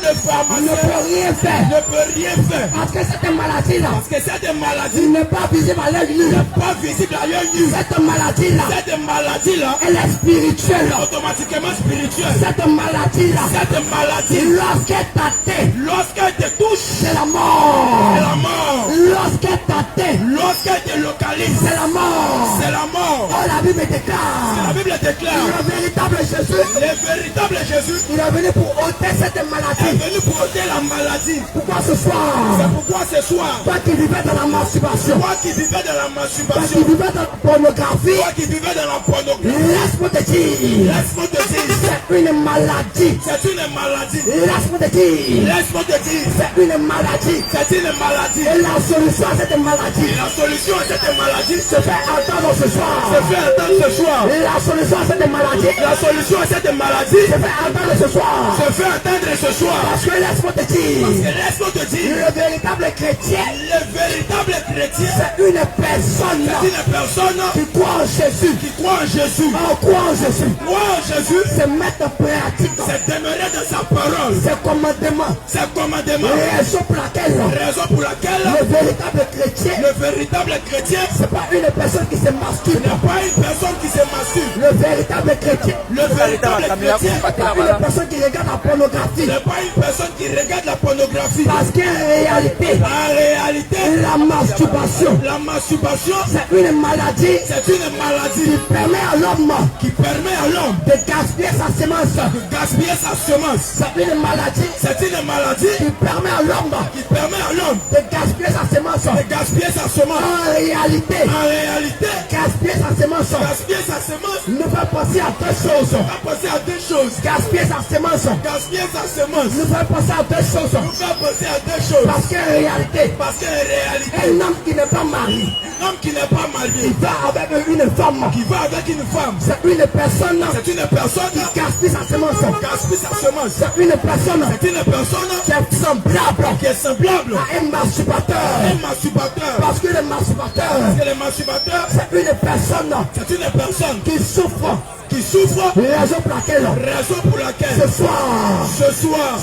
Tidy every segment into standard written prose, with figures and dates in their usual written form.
le pharmacien ne peut rien faire. ne peut rien faire. Parce que cette maladie-là Parce que cette maladie n'est pas visible à l'œil nu. n'est pas visible à l'œil nu. Cette maladie-là, Cette maladie-là elle est spirituelle. est automatiquement spirituelle. Cette maladie-là, Cette maladie, lorsqu'elle t'atteint, lorsqu'elle te touche, c'est la mort. c'est la mort. Lorsqu'elle t'atteint, Lorsqu'elle te localise, c'est la mort. c'est la mort. Oh, la Bible La déclare, Bible déclare, le véritable Jésus, le véritable Jésus il est venu pour ôter cette est maladie. venu pour ôter la maladie. Pourquoi ce soir, C'est pourquoi ce soir, toi qui vivais dans la masturbation, toi qui vivais dans la toi qui masturbation, vivais dans la pornographie, toi qui vivais dans la pornographie, laisse-moi te dire, laisse-moi te dire, c'est une maladie. c'est une maladie. Laisse-moi te dire, Laisse-moi te dire, c'est une maladie. c'est une maladie. Et la solution à cette maladie Et la solution à cette maladie se fait entendre ce soir. se fait entendre ce soir. La solution à cette maladie La solution à cette maladie se fait entendre ce soir. se fait entendre ce soir. Parce que laisse-moi te dire, Et laisse-moi te dire, le véritable chrétien, le véritable chrétien, c'est une personne c'est une personne qui croit en Jésus. qui croit en Jésus. En croit en Jésus, Croire en Jésus, c'est mettre en pratique c'est demeurer dans sa parole, ses commandements. ses commandements. Raison pour laquelle Raison pour laquelle le véritable chrétien, le véritable chrétien c'est pas une personne qui se masturbe. n'est pas une personne qui se masturbe. Le véritable chrétien, Le véritable chrétien c'est pas une personne qui regarde la pornographie. n'est pas une personne qui regarde la pornographie. Parce qu'en réalité, En réalité, la masturbation, la masturbation, c'est une maladie c'est une maladie qui permet à l'homme qui permet à l'homme de gaspiller sa semence. de gaspiller sa semence. C'est une maladie C'est une maladie qui permet à l'homme qui permet à l'homme de gaspiller sa semence. de gaspiller sa semence. En réalité, En réalité, gaspiller sa semence gaspiller sa semence nous fait penser à deux choses. va passer à deux choses. Gaspiller sa semence Gaspiller sa semence nous fait penser à deux choses. nous fait passer à deux choses. Parce qu'en réalité, Parce qu'en réalité, un homme qui n'est pas marié, un homme qui n'est pas marié, il va avec une femme. qui va avec une femme, C'est une personne c'est une personne qui gaspille sa semence. qui gaspille sa semence. C'est une personne C'est une personne qui est semblable qui est semblable à un masturbateur. à un masturbateur. Parce que le masturbateur, Parce que le masturbateur, c'est une personne c'est une personne qui souffre. qui souffre. Raison pour laquelle, Raison pour laquelle ce soir, ce soir,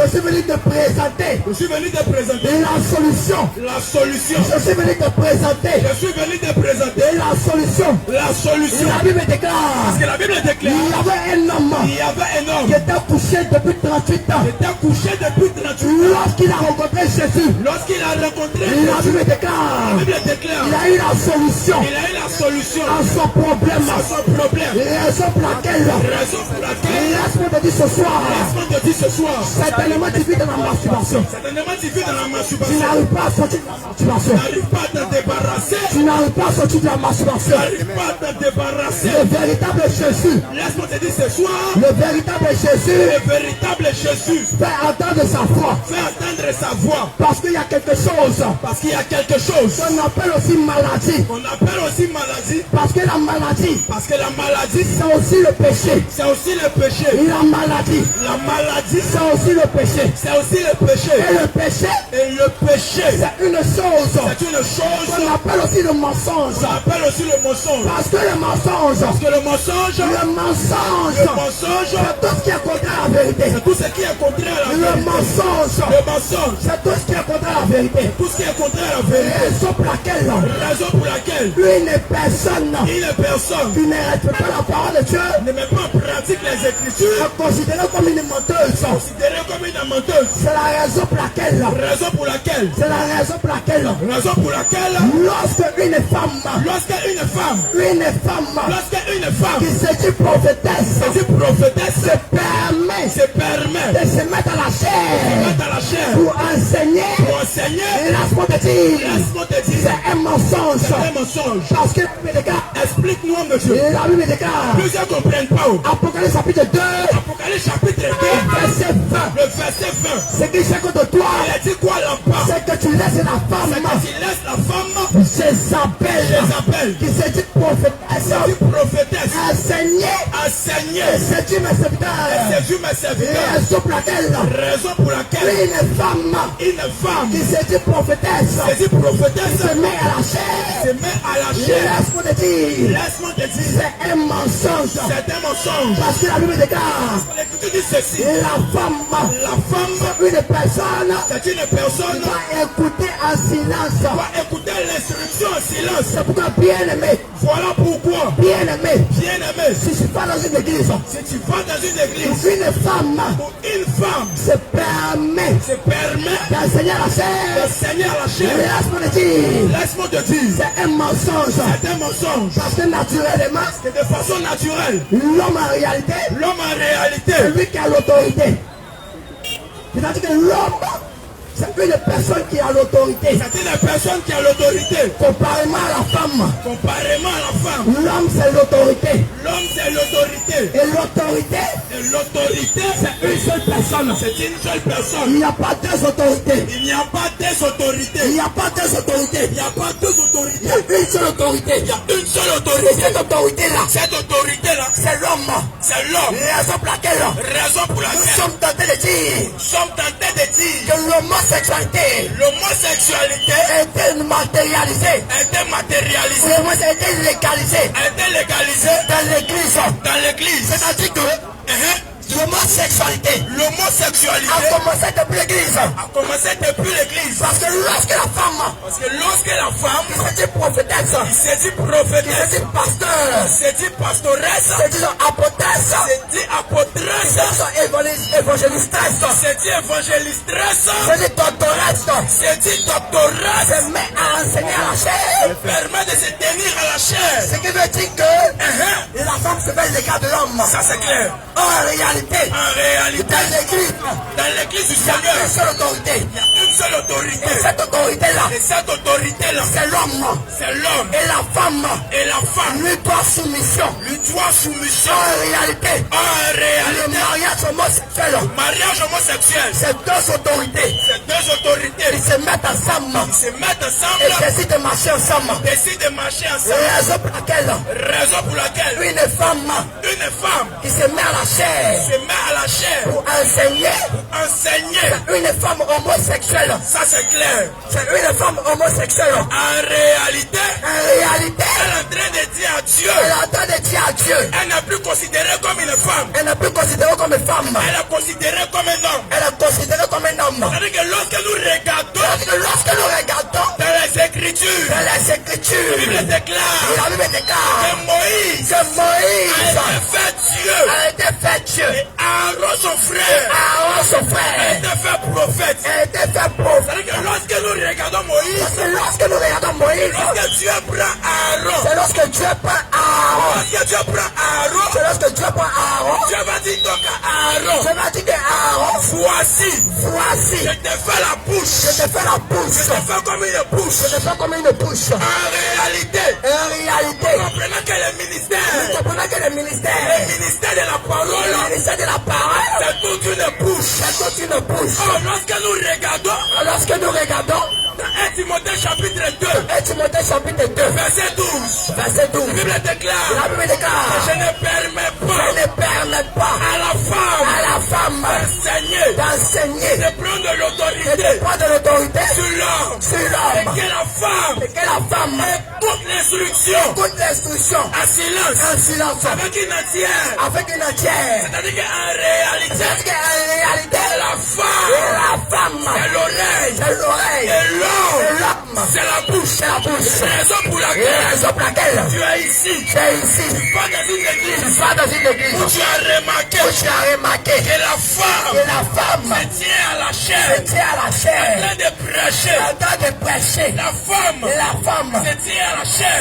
je suis venu te présenter je suis venu te présenter la solution. la solution. Je suis venu te présenter Je suis venu te présenter la solution. la solution. La Bible déclare, Parce que la Bible déclare il y avait un homme il y avait un homme qui était couché depuis 38 ans. qui était couché depuis 38 ans. Lorsqu'il a rencontré Jésus, Lorsqu'il a rencontré la Jésus, Bible déclare, la Bible déclare il a eu la solution il a eu la solution à son problème. à son problème. Raison pour laquelle, Raison pour laquelle, laisse-moi te dire ce soir, laisse-moi te dire ce soir, certainement tu vis dans la masturbation. certainement tu vis dans la Tu masturbation. n'arrives pas à sortir de la masturbation. Tu n'arrives pas à te débarrasser. Tu n'arrives pas à sortir de la masturbation. Tu n'arrives pas à te débarrasser. Le véritable Jésus, Laisse-moi te dire ce soir, le véritable Jésus le véritable Jésus fait entendre sa voix. fait entendre sa voix. Parce qu'il y a quelque chose Parce qu'il y a quelque chose qu'on appelle aussi maladie. qu'on appelle aussi maladie. Parce que la maladie, Parce que la maladie, c'est aussi le péché. c'est aussi le péché. Et la maladie, La maladie, c'est aussi le péché. c'est aussi le péché. Et le péché, Et le péché, c'est une chose c'est une chose qu'on appelle aussi le mensonge. qu'on appelle aussi le mensonge. Parce que le mensonge, Parce que le mensonge, c'est tout ce qui est contraire à la vérité. c'est tout ce qui est contraire à la Le vérité. mensonge, Le mensonge, c'est tout ce qui est contraire à la vérité. tout ce qui est contraire à la vérité. Raison pour laquelle Raison pour laquelle une personne une personne qui ne respecte pas la parole de Dieu ne met pas en pratique les écritures est considérée comme une menteuse. considérée comme une menteuse. C'est la raison pour laquelle, Raison pour laquelle, c'est la raison pour laquelle, raison pour laquelle, lorsque une femme lorsqu'une femme qui se dit prophétesse se dit prophétesse se se permet de se mettre à la de chair mettre à la chair pour enseigner, pour enseigner, laisse-moi te dire, laisse-moi te dire, c'est un mensonge. c'est un mensonge. Parce que la Bible déclare, Explique-nous, monsieur. la Bible déclare, Plusieurs ne comprennent pas. Apocalypse chapitre 2, Apocalypse chapitre 2, verset 20. le verset 20. Ce qui c'est contre toi, Il a dit quoi là-bas? c'est que tu laisses la C'est femme que tu laisses la femme, Jézabel, Jézabel, qui se dit prophétesse, dit prophétesse, enseigner saigné. séduit mes serviteurs. Séduit mes serviteurs. Raison pour laquelle une femme qui se dit prophétesse se met à la chair. Laisse-moi te dire, c'est un mensonge. Parce que la Bible déclare, la femme, c'est une personne, va écouter en silence. C'est pourquoi bien aimé. Voilà pourquoi, Bien aimé. Si tu vas dans une église, une femme se permet d'enseigner à la chair. Laisse-moi te dire, c'est un mensonge. Parce que naturellement, de façon naturelle, l'homme en réalité, c'est lui qui a l'autorité. C'est-à-dire que l'homme, c'est une personne qui a l'autorité. Comparément à la femme. L'homme c'est l'autorité. Et l'autorité, c'est une seule personne. Il n'y a pas deux autorités. Il n'y a pas deux autorités. Il y a une seule autorité. Et cette autorité-là, c'est l'homme. Raison pour laquelle nous sommes tentés de dire que l'homosexualité a été matérialisée. A été légalisée dans l'église. C'est-à-dire que l'homosexualité a commencé depuis l'église. Parce que lorsque la femme qui se dit prophétesse, qui se dit pastoresse, se dit apôtresse, se dit évangélistresse, se dit doctoresse, se met à enseigner à la chair, permet de se tenir à la chair. ce qui veut dire que la femme se met l'écart de l'homme. Ça c'est clair. En réalité, dans l'église du Seigneur, il y a une seule autorité. Et cette autorité-là, c'est l'homme. Et la femme lui doit soumission. En réalité, le mariage homosexuel, c'est deux autorités qui se mettent ensemble et décident de marcher ensemble. Raison pour laquelle une femme qui se met à la chair pour enseigner une femme homosexuelle. Ça c'est clair. C'est une femme homosexuelle. En réalité, elle est en train de dire à Dieu. Elle n'est plus considérée comme une femme. Elle n'est plus considérée comme une femme. Elle est considérée comme un homme. C'est-à-dire que lorsque nous regardons dans les Écritures, la Bible déclare que Moïse a été fait Dieu. Et Aaron son frère a été fait prophète. C'est-à-dire que lorsque nous regardons Moïse, lorsque Dieu prend Aaron, c'est lorsque Dieu prend Aaron. Dieu va dire donc à Aaron, voici, je te fais la bouche. Je te fais comme une bouche. En réalité, comprenons que le ministère de la parole, c'est toute une bouche. Oh, lorsque nous regardons dans 1 Timothée chapitre 2, verset 12, la Bible déclare que je ne permets pas à la femme d'enseigner, de prendre l'autorité sur l'homme, et que la femme écoute l'instruction en silence avec une entière. C'est-à-dire qu'en réalité, la femme c'est l'oreille et l'homme c'est la bouche. Raison pour laquelle tu es ici. Tu vas dans une église où tu as remarqué que la femme se tient à la chair en train de prêcher. La femme se tient à la chair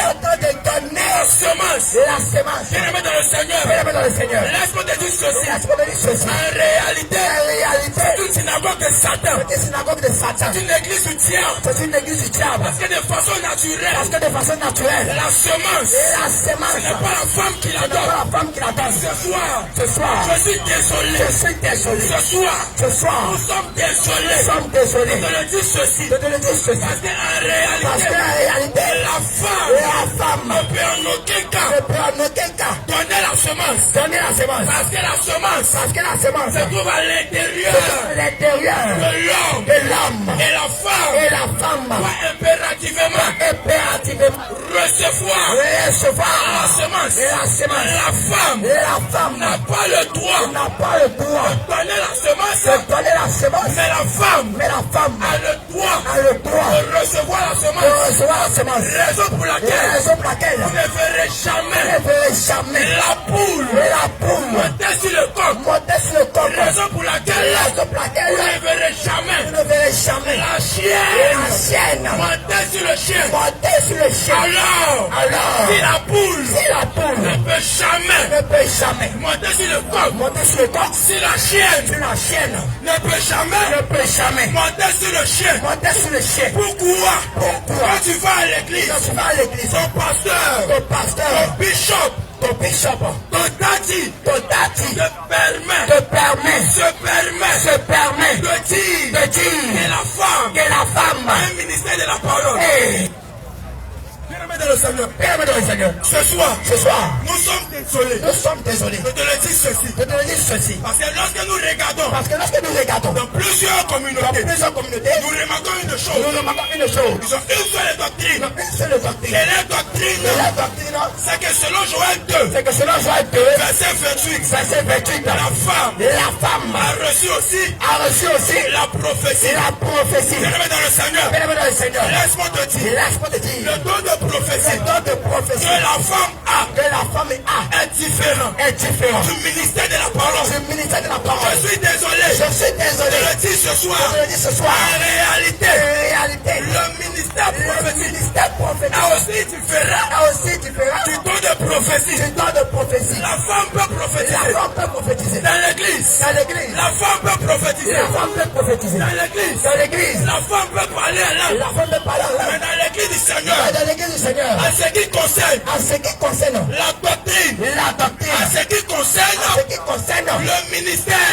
en train de donner la semence. Bien-aimé dans le Seigneur, laisse-moi te dire ceci. En réalité, c'est une synagogue de Satan. C'est une église où Dieu diable. C'est une église du diable. Parce que de façon naturelle, la semence, ce n'est pas la femme qui la donne. Ce soir, je suis désolé. Ce soir, nous sommes désolés. De te le dire ceci. Parce qu'en réalité, la femme ne peut en aucun cas donner la semence. Parce que la semence se trouve à l'intérieur de l'homme. Et la femme doit impérativement recevoir la semence. La femme n'a pas le droit de donner la semence. Mais la femme a le droit de recevoir la semence. Raison pour laquelle vous ne verrez jamais la poule monter sur le coq. Raison pour laquelle vous ne verrez jamais la chienne monter sur le chien. Alors, si la poule ne peut jamais monter sur le coq, si la chienne ne peut jamais monter sur le chien, pourquoi quand tu vas à l'église, ton pasteur, ton bishop, ton daddy se permet de dire que la femme a un ministère de la parole. Bien-aimés dans le Seigneur, ce soir, nous sommes désolés de te le dire ceci. Parce que lorsque nous regardons dans plusieurs communautés, nous remarquons une chose. Ils ont une seule doctrine. Et la doctrine, c'est que selon Joël 2, verset 28, la femme a reçu aussi la prophétie. Bien-aimés dans le Seigneur, laisse-moi te dire, le don de prophétie que la femme a est différent du ministère de la parole. Je suis désolé de le dire ce soir. En réalité, le ministère prophétique a aussi différent du don de prophétie. La femme peut prophétiser dans l'église. La femme peut prophétiser dans l'église. La femme peut parler à l'âme. Mais dans l'église du Seigneur, en ce qui concerne la doctrine, en ce qui concerne le ministère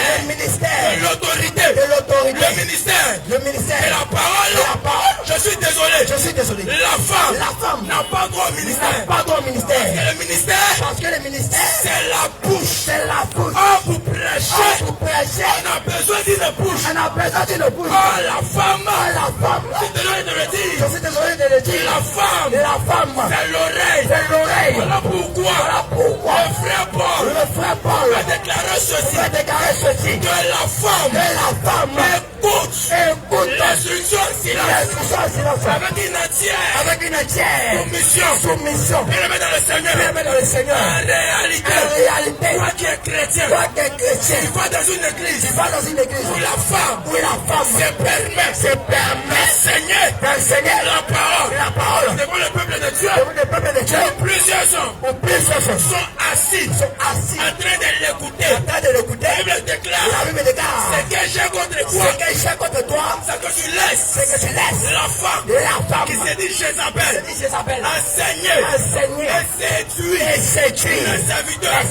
de l'autorité, le ministère de la parole, je suis désolé. La femme n'a pas droit au ministère. Parce que le ministère, c'est la bouche. Oh, pour prêcher, on a besoin d'une bouche. Oh, la femme, je suis désolé de le dire. La femme, c'est l'oreille. Voilà pourquoi le frère Paul a déclaré ceci. Que la femme écoute l'instruction silence. Avec une entière soumission. Bien-aimés dans le Seigneur. En réalité, toi qui es chrétien, tu vas dans une église où la femme se permet d'enseigner la parole devant le peuple de Dieu. Plusieurs sont assis en train de l'écouter. La Bible déclare, c'est que j'ai contre toi, c'est que tu laisses la femme qui se dit Jézabel enseigner et séduire les serviteurs.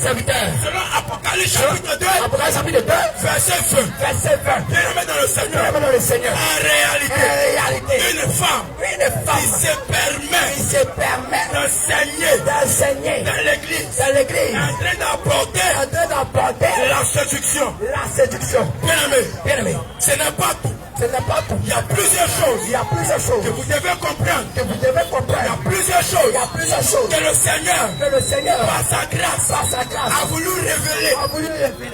Selon Apocalypse chapitre 2, verset 20. Bien-aimés dans le Seigneur. En réalité, une femme qui se permet d'enseigner dans l'église, en train d'apporter la séduction. Bien-aimé, ce n'est pas tout. Il y a plusieurs choses que vous devez comprendre. Il y a plusieurs choses que le Seigneur, par sa grâce, a voulu révéler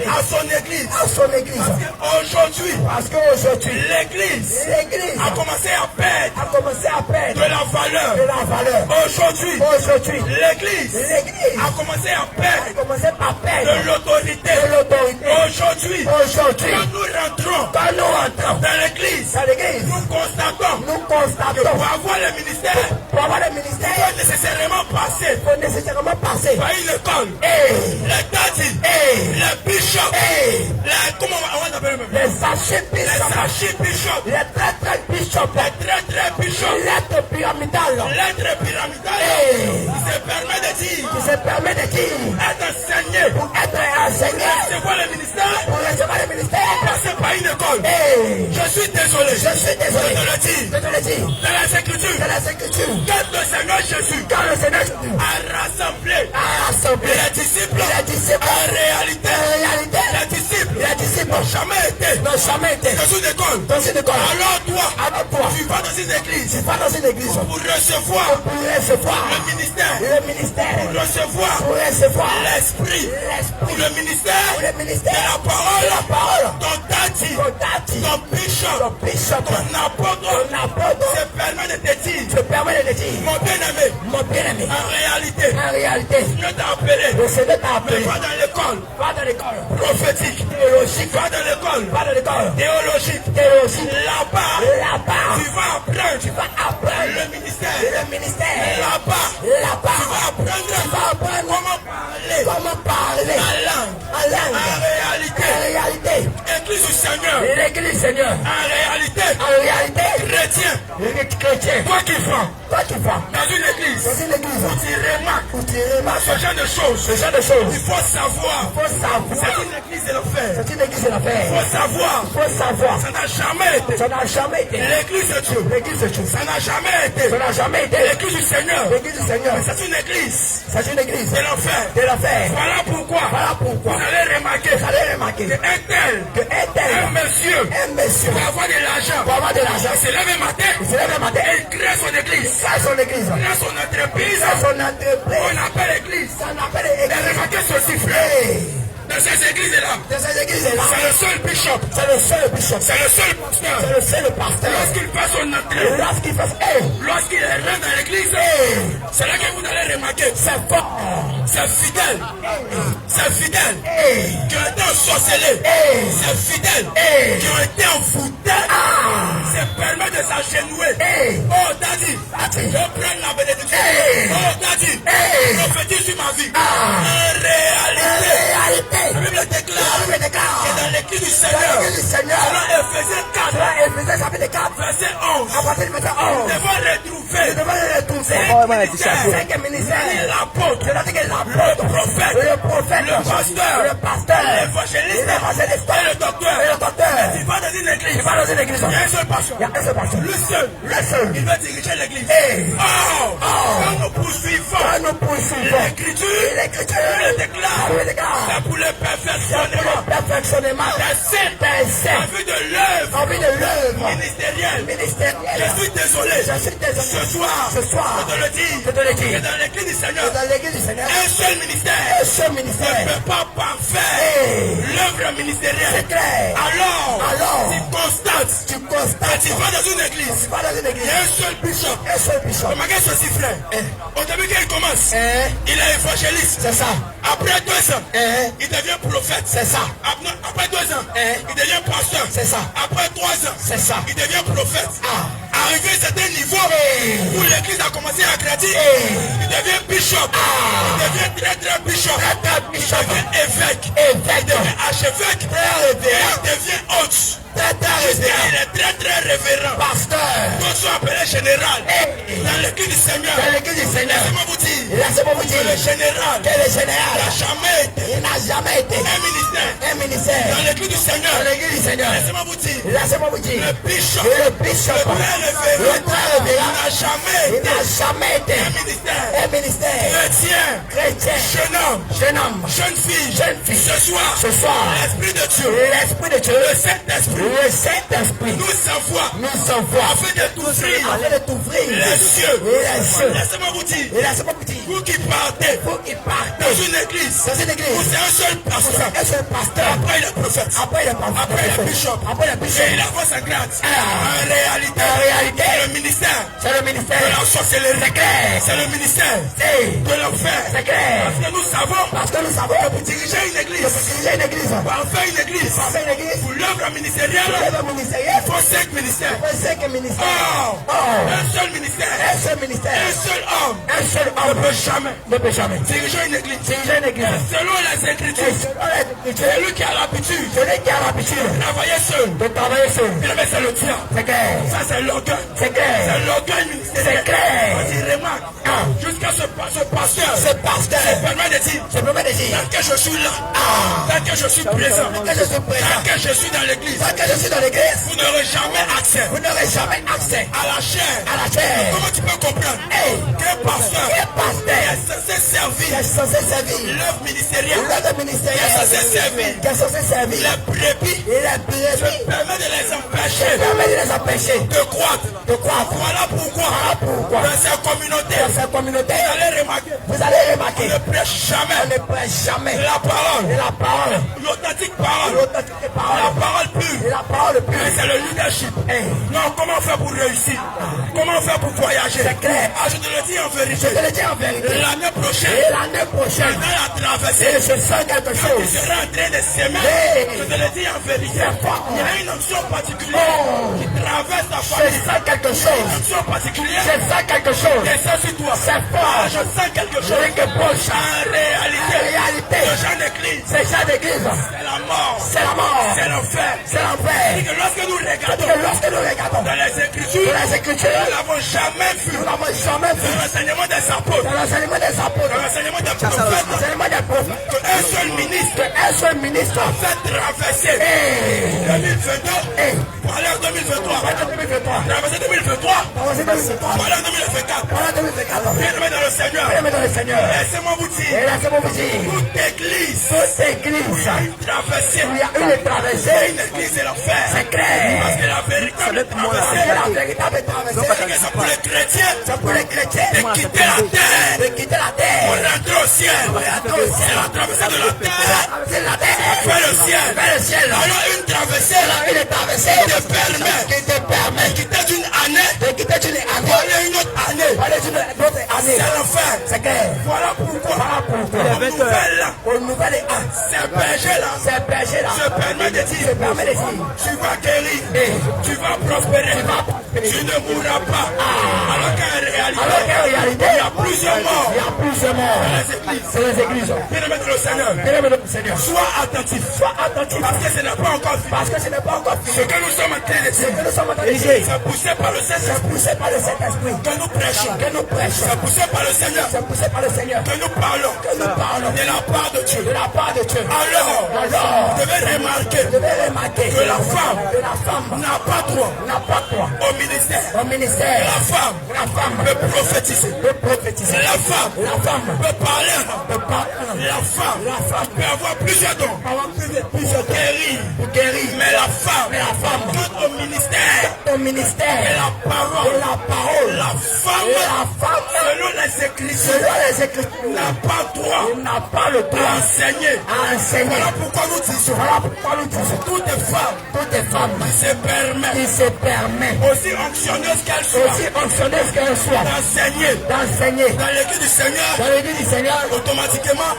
à son église. Parce qu'aujourd'hui, l'église a commencé à perdre de la valeur. Aujourd'hui, l'église a commencé à perdre de l'autorité. Aujourd'hui, quand nous rentrons dans l'église, nous constatons que pour avoir le ministère, il faut nécessairement passer par une école. Les daddies, les bishops, les archébishops, archibishop, les très bishop, les très bishop, l'être pyramidal, l'être pyramidal, qui se permet de dire, être enseigné, pour être enseigné, recevoir le ministère, pour recevoir le ministère, passer par une école. Je suis désolé, je suis désolé, je te le dis, dans les Écritures, quand le Seigneur Jésus a rassemblé les disciples, en réalité, les disciples n'ont jamais été dans une école. Alors toi, tu vas dans une église, pour recevoir le ministère, pour recevoir l'esprit, le ministère de la parole, ton tati, ton bishop, ton apôtre, se permet de te dire, mon bien-aimé, en réalité, Dieu t'a appelé, mais va dans l'école, prophétique, théologique, va dans l'école, théologique, là-bas, tu vas apprendre le ministère, là-bas, tu vas apprendre comment parler en langue, en réalité, Église du Seigneur, en réalité, chrétien, toi qui vas dans une église, où tu remarques ce genre de choses, il faut savoir, c'est une église de l'enfer, il faut savoir, ça n'a jamais été, l'église de Dieu, ça n'a jamais été, l'église du Seigneur, mais c'est une église de l'enfer. Voilà pourquoi vous allez remarquer qu'un monsieur pour avoir de l'argent, il se lève le matin et il crée son église, crée son entreprise, on appelle église. Mais remarquez ceci, frère. Dans ces églises-là, c'est le seul bishop, c'est le seul pasteur, lorsqu'il fait son entrée, lorsqu'il rentre dans l'église, c'est là que vous allez remarquer, c'est fidèle, qui ont été ensorcelés, c'est fidèle, qui ont été envoûtés, se permet de s'agenouiller. Oh, Daddy, je prends la bénédiction. Oh, Daddy, prophétise sur ma vie. En réalité, la Bible déclare que dans l'église du Seigneur, selon Éphésiens 4, verset 11, nous devons retrouver l'apôtre, le prophète, le pasteur, l'évangéliste et le docteur. Mais tu vas dans une église, il y a un seul pasteur, le seul, il va diriger l'église. Quand nous poursuivons l'écriture, il déclare, c'est pour le perfectionnement des saints, en vue de l'œuvre ministérielle. Je suis désolé, ce soir, je te le dis, que dans l'église du Seigneur, un seul ministère ne peut pas parfaire l'œuvre ministérielle. Alors, tu constates, tu vas dans une église, il y a un seul bishop. Remarquez ceci, frère. Au début, quand il commence, il est évangéliste. C'est ça. Après 2 ans, il devient prophète. C'est ça. Après 2 ans, il devient pasteur. C'est ça. Après 3 ans, c'est ça. Il devient prophète. Arrivé à un certain niveau où l'église a commencé à grandir, il devient bishop. Il devient très bishop. Il devient évêque. Il devient archevêque. Il devient hôte. Il est très révérend. Pasteur. D'autres sont appelés général. Dans l'église du Seigneur. Laissez-moi vous dire. Que le général. Il n'a jamais été. Un ministère. Dans l'église du Seigneur. Laissez-moi vous dire. Le bishop. Le très révérend. Il n'a jamais été. Un ministère. Chrétien. Jeune homme. Jeune fille. Ce soir. L'Esprit de Dieu. Le Saint-Esprit nous envoie afin de t'ouvrir les cieux. Laissez-moi vous dire, vous qui partez dans une église où c'est un seul pasteur, après le prophète, après le bishop, et il a sa grâce. En réalité, c'est le ministère de la sorcellerie, c'est le ministère de l'enfer. Parce que nous savons que pour diriger une église, pour en faire une église, pour l'œuvre ministérielle, il faut 5 ministères. Un seul ministère. Un seul homme ne peut jamais diriger une église. Selon les Écritures, c'est lui qui a la l'habitude. Celui qui a l'habitude De travailler seul. de travailler seul. Bien aimé, c'est le diable. C'est clair. Ça, c'est l'orgueil. C'est clair. C'est l'orgueil ministériel. C'est clair. On dit, remarque. Jusqu'à ce pasteur. Ce pasteur. Se permet de dire. Je peux me dire. Tant que je suis là. Tant que je suis présent. Tant que je suis présent. Tant que je suis dans l'église. Tant que je suis dans l'église, Vous n'aurez jamais accès vous n'aurez jamais accès à la chair. à la chair. Comment tu peux comprendre Hey. qu'un pasteur Quel pasteur est censé servir qui est censé servir l'œuvre ministérielle, l'ordre qui est ministériel, censé servir qui est censé servir les brebis, et les brebis, permet de les empêcher permet de les empêcher de croître. de croître. Voilà pourquoi Pourquoi dans ces communautés, dans cette communauté, vous allez remarquer, vous allez remarquer, on ne prêche on jamais ne prêche jamais la parole, de la parole, l'authentique parole, l'authentique la parole, parole pure. et la parole Mais pure. c'est le leadership. Hey. Non, comment faire pour réussir? Comment faire pour voyager? C'est clair. Je te le dis en Je vérité. te le dis en vérité. L'année prochaine, Et l'année prochaine, dans la et traversée, je sens quelque tu chose. seras en train de s'aimer. Hey. Je te le dis en vérité. C'est fort. Il y a une option particulière qui traverse ta Je famille. sens quelque Une chose. option particulière. Je sens quelque chose. Et ça, c'est toi. C'est fort. Je sens quelque Je chose. dis que proche. En réalité, En réalité, ce genre d'église, c'est ça d'église. c'est la mort. C'est la mort. C'est l'enfer. C'est l'enfer. Et que lorsque nous C'est regardons que lorsque nous regardons dans les Écritures, dans les Écritures, nous n'avons jamais vu nous n'avons jamais vu dans l'enseignement des apôtres, dans l'enseignement des dans apôtres, l'enseignement des dans prophètes, l'enseignement des prophètes, qu'un seul ministre qu'un seul ministre a fait traverser et 2022 pour aller en 2023. en 2023, Traverser 2023 dans 2023, pour aller en 2024. dans 2024, Bien aimé dans le Seigneur, bien aimé dans le Seigneur, laissez-moi vous et dire, laissez-moi vous dire, toute église toute église, a une traversée. il y a une traversée, Une église c'est l'enfer. c'est clair, Parce que la véritable traversée, c'est la véritable traversée, c'est pour les chrétiens c'est pour les chrétiens de quitter la terre de quitter la pour terre, rentrer au ciel. C'est la traversée de la terre c'est la terre, vers le ciel. vers le ciel, Alors une traversée une traversée qui te permet qui te permet de quitter d'une année de quitter une pour année, aller une autre année. aller d'une autre année, C'est l'enfer. c'est clair, Voilà pourquoi voilà pourquoi, au nouvel an, au nouvel an, ces bergers-là ces bergers-là, se permet de dire, se permet de dire, tu vas guérir, tu vas prospérer, tu ne mourras pas. Alors qu'en alors qu'en réalité, réalité, il y a plusieurs morts il y a plusieurs morts dans les églises. dans les églises. Bien aimé dans le Seigneur, Bien aimé dans le Seigneur, sois attentif, parce que ce n'est pas encore fini. parce que ce n'est pas encore Ce fini. que nous sommes en train de Ce dire, que nous sommes en train de dire, c'est poussé par le c'est Saint-Esprit poussé par le Saint-Esprit que nous prêchons, que nous prêchons, c'est poussé par le Seigneur c'est poussé par le Seigneur que nous parlons que nous parlons de la part de Dieu. de la part de Dieu. Alors, Alors, vous devez remarquer vous devez remarquer que la femme que la femme n'a pas droit n'a pas droit au ministère. au ministère. La femme La femme peut prophétiser. peut prophétiser. La femme La femme peut parler. peut parler. La femme peut avoir plusieurs dons Avoir plusieurs pour guérir. pour guérir. Mais la femme, Mais la femme, tout au ministère, ton ministère, et la parole, et la parole, la femme, et la femme, selon les Écritures, selon les Écritures, n'a pas droit il n'a pas le droit d'enseigner. à enseigner. Voilà pourquoi nous disons, Voilà pourquoi nous disons toutes les femmes toutes les femmes se permettent, qui se permettent, aussi onctionneuses qu'elles soient, aussi fonctionneuses qu'elles soient, d'enseigner d'enseigner dans l'église du Seigneur. dans l'église du Seigneur. Automatiquement,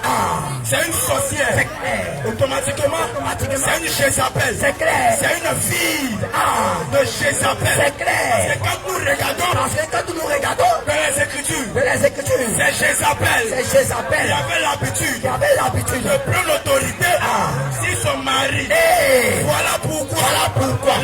c'est une sorcière. C'est clair. Automatiquement, c'est une Jézabel. C'est clair. C'est une fille de Jézabel. C'est clair. C'est quand nous regardons Parce que quand nous regardons dans les Écritures, dans les Écritures, c'est Jézabel. c'est Il Jézabel avait l'habitude qui avait l'habitude de prendre l'autorité sur son mari. Et Voilà pourquoi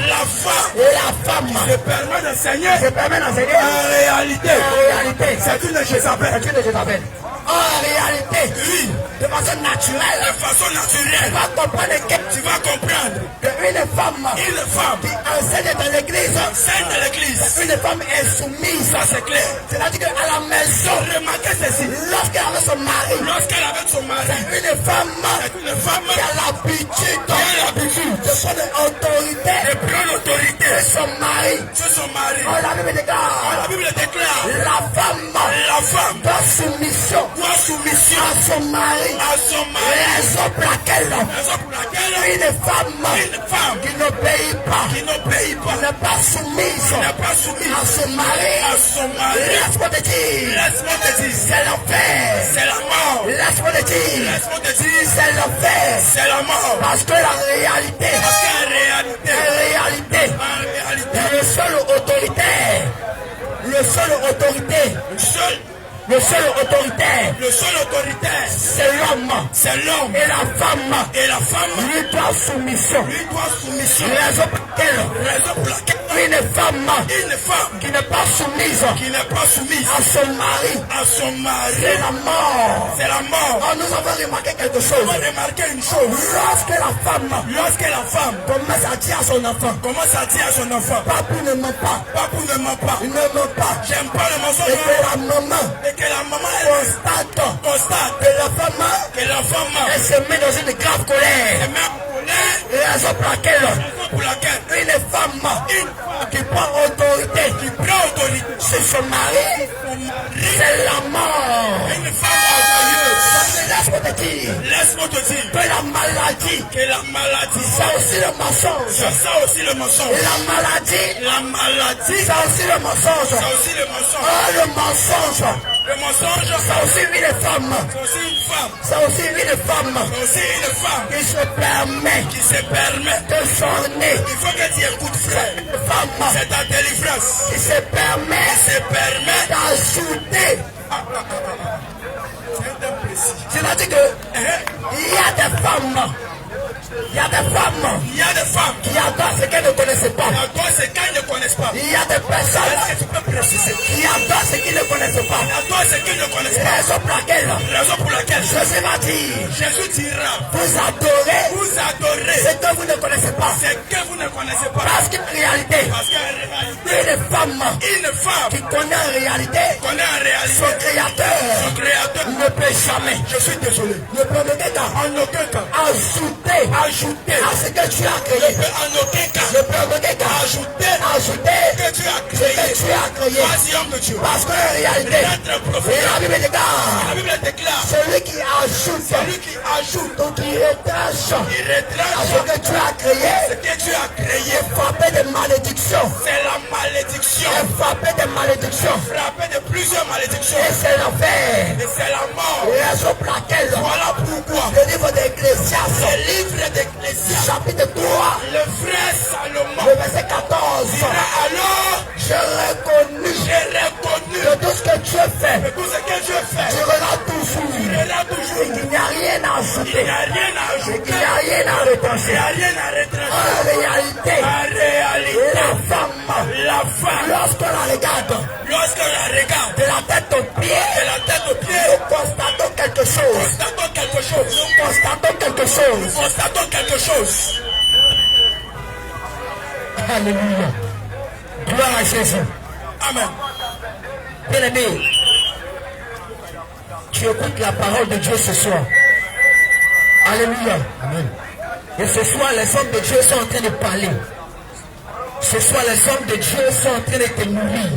la femme et la femme se permet d'enseigner. se permet d'enseigner. En réalité, En réalité, c'est une Jézabel. c'est une Jézabel. En réalité, Oui, de façon naturelle, de façon tu naturelle, vas comprendre tu vas comprendre qu'une femme une femme qui enseigne dans l'église, sainte de l'église. une femme est soumise. Ça c'est clair. C'est-à-dire qu'à la maison, Remarquez ceci. lorsqu'elle avait son mari, Lorsqu'elle avait son mari, une femme c'est une femme qui a l'habitude qui a l'habitude de prendre autorité de prendre l'autorité de son mari. sur son mari. Oh, la Bible déclare, La Bible déclare, la femme la femme doit soumission doit soumission à son mari. à son mari. Raison pour laquelle Raison pour laquelle une femme une femme qui n'obéit pas, qui n'obéit pas, n'est pas soumise n'est pas soumise à son mari, à son mari, laisse-moi te dire, laisse-moi te dire, c'est l'enfer. c'est la mort. Laisse-moi te dire, Laisse-moi te dire, c'est l'enfer. c'est la mort. Parce que la réalité, Parce qu'en réalité, le seul autorité, seul Le seul autoritaire. Le seul autoritaire. C'est l'homme. C'est l'homme. Et la femme. Et la femme. Lui doit soumission. Lui doit soumission. Raison pour laquelle une femme qui n'est pas soumise. Qui n'est pas soumise. À son mari. À son mari. C'est la mort. C'est la mort. Oh, nous avons remarqué quelque chose. On a remarqué une chose. Lorsque la femme commence à dire à son enfant. Commence à dire à son enfant. Papou ne ment pas. Papou ne ment pas. Il ne ment pas. J'aime pas le mensonge. Et que la maman constate que la femme elle se met dans une grave colère. Raison pour laquelle une femme qui prend autorité sur son mari, c'est la mort. Une femme orgueilleuse. Laisse-moi te dire que la maladie, c'est aussi le mensonge. C'est ça aussi le mensonge. La maladie, c'est aussi le mensonge. C'est aussi le mensonge. Oh, le mensonge. Le mensonge, c'est aussi une femme. C'est aussi une femme. C'est aussi une femme. C'est aussi une femme qui se permet de s'orner. Il faut que tu écoutes, frère. Femme. C'est ta délivrance. Qui se permet d'ajouter. C'est-à-dire que il y a des femmes. Il y a des femmes qui adorent ce qu'elles ne connaissent pas. Il y a des personnes qui adorent ce qu'ils ne connaissent pas. Raison pour laquelle Jésus m'a dit, Jésus dira, vous adorez ce que vous ne connaissez pas. Parce qu'en réalité, une femme qui connaît en réalité son créateur ne peut jamais, je suis désolé, ne peut en aucun cas ajouter à ce que tu as créé. En aucun cas. Ne peut en aucun cas ajouter que tu as ce que tu as créé. Parce qu'en réalité, la Bible déclare, celui qui ajoute ou qui retranche à ce que tu as créé, est frappé de malédiction. C'est la malédiction. Est frappé de malédiction. Frappé de plusieurs malédictions. Et c'est l'enfer. Et c'est la mort. Raison pour laquelle, voilà pourquoi le livre d'Ecclésiaste, le livre d'Ecclésiaste, chapitre 3, le frère Salomon, le verset 14, alors j'ai reconnu que tout ce que Dieu fait, durera toujours. Et qu'il n'y a rien à ajouter. Et qu'il n'y a rien à retrancher. En réalité, la femme, lorsqu'on la regarde, de la tête aux pieds, nous constatons quelque chose. Alléluia. Gloire à Jésus. Amen. Bien-aimé, tu écoutes la parole de Dieu ce soir. Alléluia. Amen. Et ce soir, les hommes de Dieu sont en train de parler. Ce soir, les hommes de Dieu sont en train de te nourrir.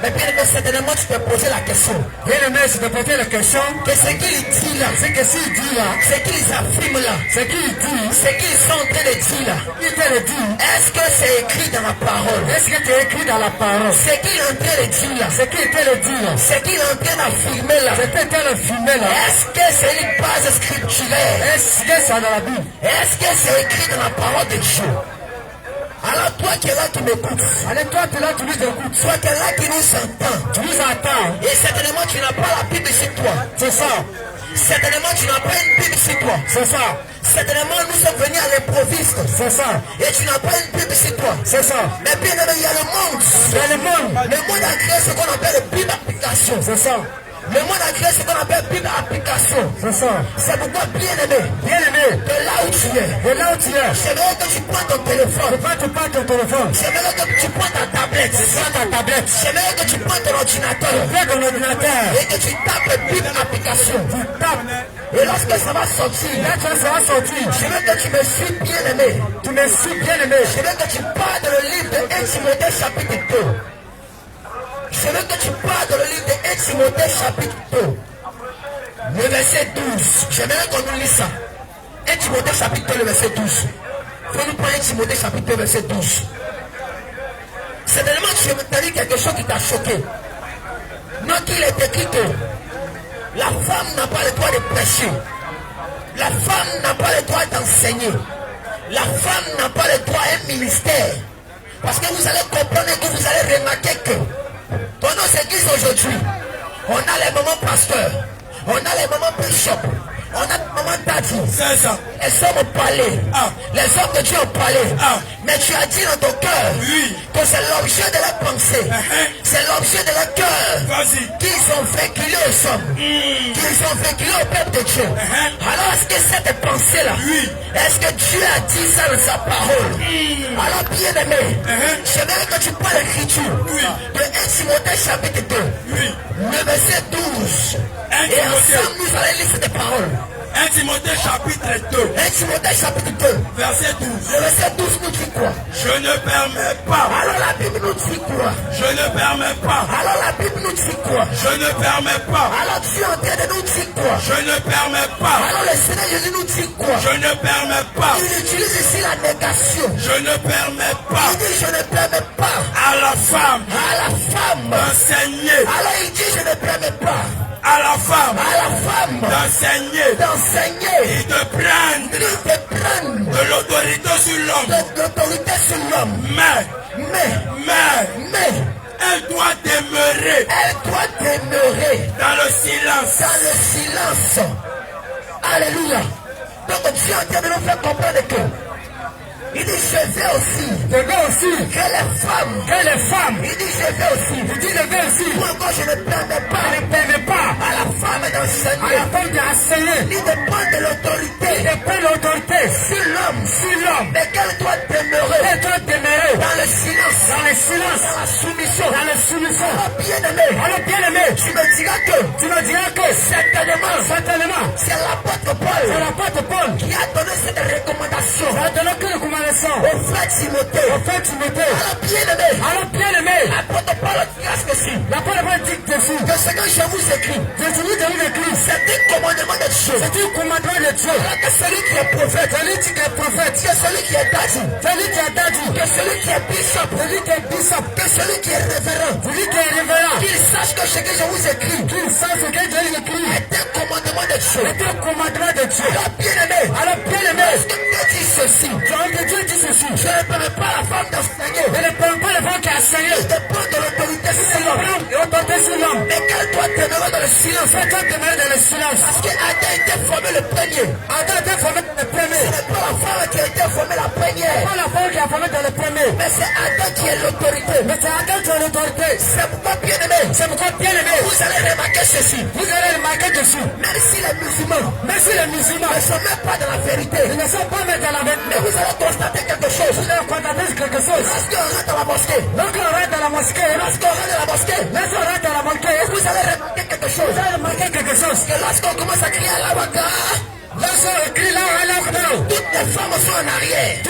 Mais bien aimé, certainement, tu te posais la question. Bien aimé, tu te posais la question. Que ce qu'il dit là, ce qu'ils affirment là, ce qu'ils sont en train de dire là, est-ce que c'est écrit dans la parole? Ce qu'il est en train de dire là, ce qu'il est en train d'affirmer là, est-ce que c'est une base scripturaire? Est-ce que c'est dans la Bible? Est-ce que c'est écrit dans la parole de Dieu? Alors toi qui es là, tu m'écoutes. Tu nous écoutes. Toi qui es là, qui nous entend. Tu nous entends. Et certainement, tu n'as pas la Bible sur toi. C'est ça. Certainement, tu n'as pas une Bible sur toi. C'est ça. Certainement, nous sommes venus à l'improviste. C'est ça. Et tu n'as pas une Bible sur toi. C'est ça. Mais bien aimé, il y a le monde. Le monde a créé ce qu'on appelle Bible application. C'est ça. Le monde a créé ce qu'on appelle Bible application. C'est ça. C'est pourquoi, bien aimé, de là où tu es, j'aimerais que tu prends ton téléphone. J'aimerais que tu prends ta tablette. J'aimerais que tu prends ton ordinateur. Et que tu tapes Bible application. Et lorsque ça va sortir, je veux que tu me suis bien aimé. Je veux que tu parles dans le livre de 1 Timothée chapitre 2. Je veux que tu parles dans le livre de 1 Timothée chapitre 2. Le verset 12. J'aimerais qu'on nous lise ça. 1 Timothée chapitre 2, le verset 12. Il faut nous prendre 1 Timothée chapitre 2, verset 12. Certainement, tu as dit quelque chose qui t'a choqué. Non, qu'il est écrit que la femme n'a pas le droit de prêcher. La femme n'a pas le droit d'enseigner. La femme n'a pas le droit à un ministère. Parce que vous allez comprendre et que vous allez remarquer que dans nos églises aujourd'hui, On a les moments pasteurs. On a les moments bishop. On a les moments daddy. C'est ça. Les hommes ont parlé. Les hommes de Dieu ont parlé. Mais tu as dit dans ton cœur que c'est l'objet de leur pensée. C'est l'objet de leur cœur. Qu'ils ont véhiculé aux hommes. Qu'ils ont véhiculé au peuple de Dieu. Alors est-ce que cette pensée-là, est-ce que Dieu a dit ça dans sa parole? Alors bien aimé, j'aimerais que tu parles l'écriture de 1 Timothée chapitre 2. Le verset 12. Et ensemble nous allons lire cette parole. 1 Timothée chapitre 2. 1 Timothée chapitre 2. Verset 12. Le verset 12 nous dit quoi? Je ne permets pas. Alors la Bible nous dit quoi? Je ne permets pas. Alors la Bible nous dit quoi? Je ne permets pas. Alors Dieu est en train de nous dire quoi? Je ne permets pas. Alors le Seigneur Jésus nous dit quoi? Je ne permets pas. Il utilise ici la négation. Je ne permets pas. Il dit je ne permets pas à la femme d'enseigner. Alors il dit je ne permets pas à la femme d'enseigner et de prendre de l'autorité sur l'homme. Mais elle doit demeurer dans le silence. Alléluia. Donc Dieu est en train de nous faire comprendre que il dit je vais aussi que les femmes. Il dit je vais aussi. Pourquoi je ne permets pas à la femme d'enseigner. Il dépend de l'autorité sur l'homme. Mais qu'elle doit demeurer dans le silence, dans la soumission. Alors bien aimé, tu me diras que certainement c'est l'apôtre Paul qui a donné cette recommandation. Au frère Timothée. Alors bien aimé, l'apôtre Paul dit dessus que ce que je vous écris, c'est un commandement de Dieu. Alors que celui qui est prophète, que celui qui est daddy, que celui qui est bishop, que celui qui est révérend, qu'il sache que ce que je vous écris est un commandement de Dieu. Alors bien aimé, est-ce que Dieu dit ceci? Je ne permets pas la femme d'enseigner. Il dépend de l'autorité sur l'homme. Mais qu'elle doit demeurer dans le silence. Parce qu'Adam était formé le premier. Ce n'est pas la femme qui a été formée la première. Mais c'est Adam qui est l'autorité. C'est pourquoi bien aimé. Vous allez remarquer ceci. Même si les musulmans ne sont même pas dans la vérité. Mais vous allez constater quelque chose. Lorsqu'on rentre dans la mosquée, vous allez remarquer quelque chose. Que lorsqu'on commence à crier à la waka, toutes les femmes sont en arrière. Et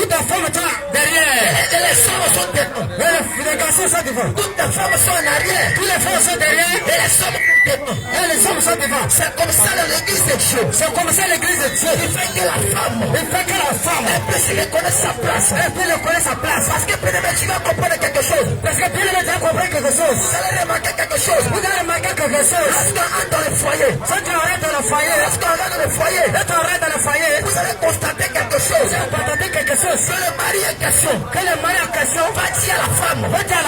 les femmes sont devant. Toutes les femmes sont en arrière. Et les femmes sont devant. C'est comme ça dans l'église de Dieu. Il fait que la femme elle peut se reconnaître sa place. Parce que bien-aimé, tu vas comprendre quelque chose. Vous allez remarquer quelque chose. Lorsqu'on entre dans le foyer, vous allez constater quelque chose. Que le mari en question va dire à la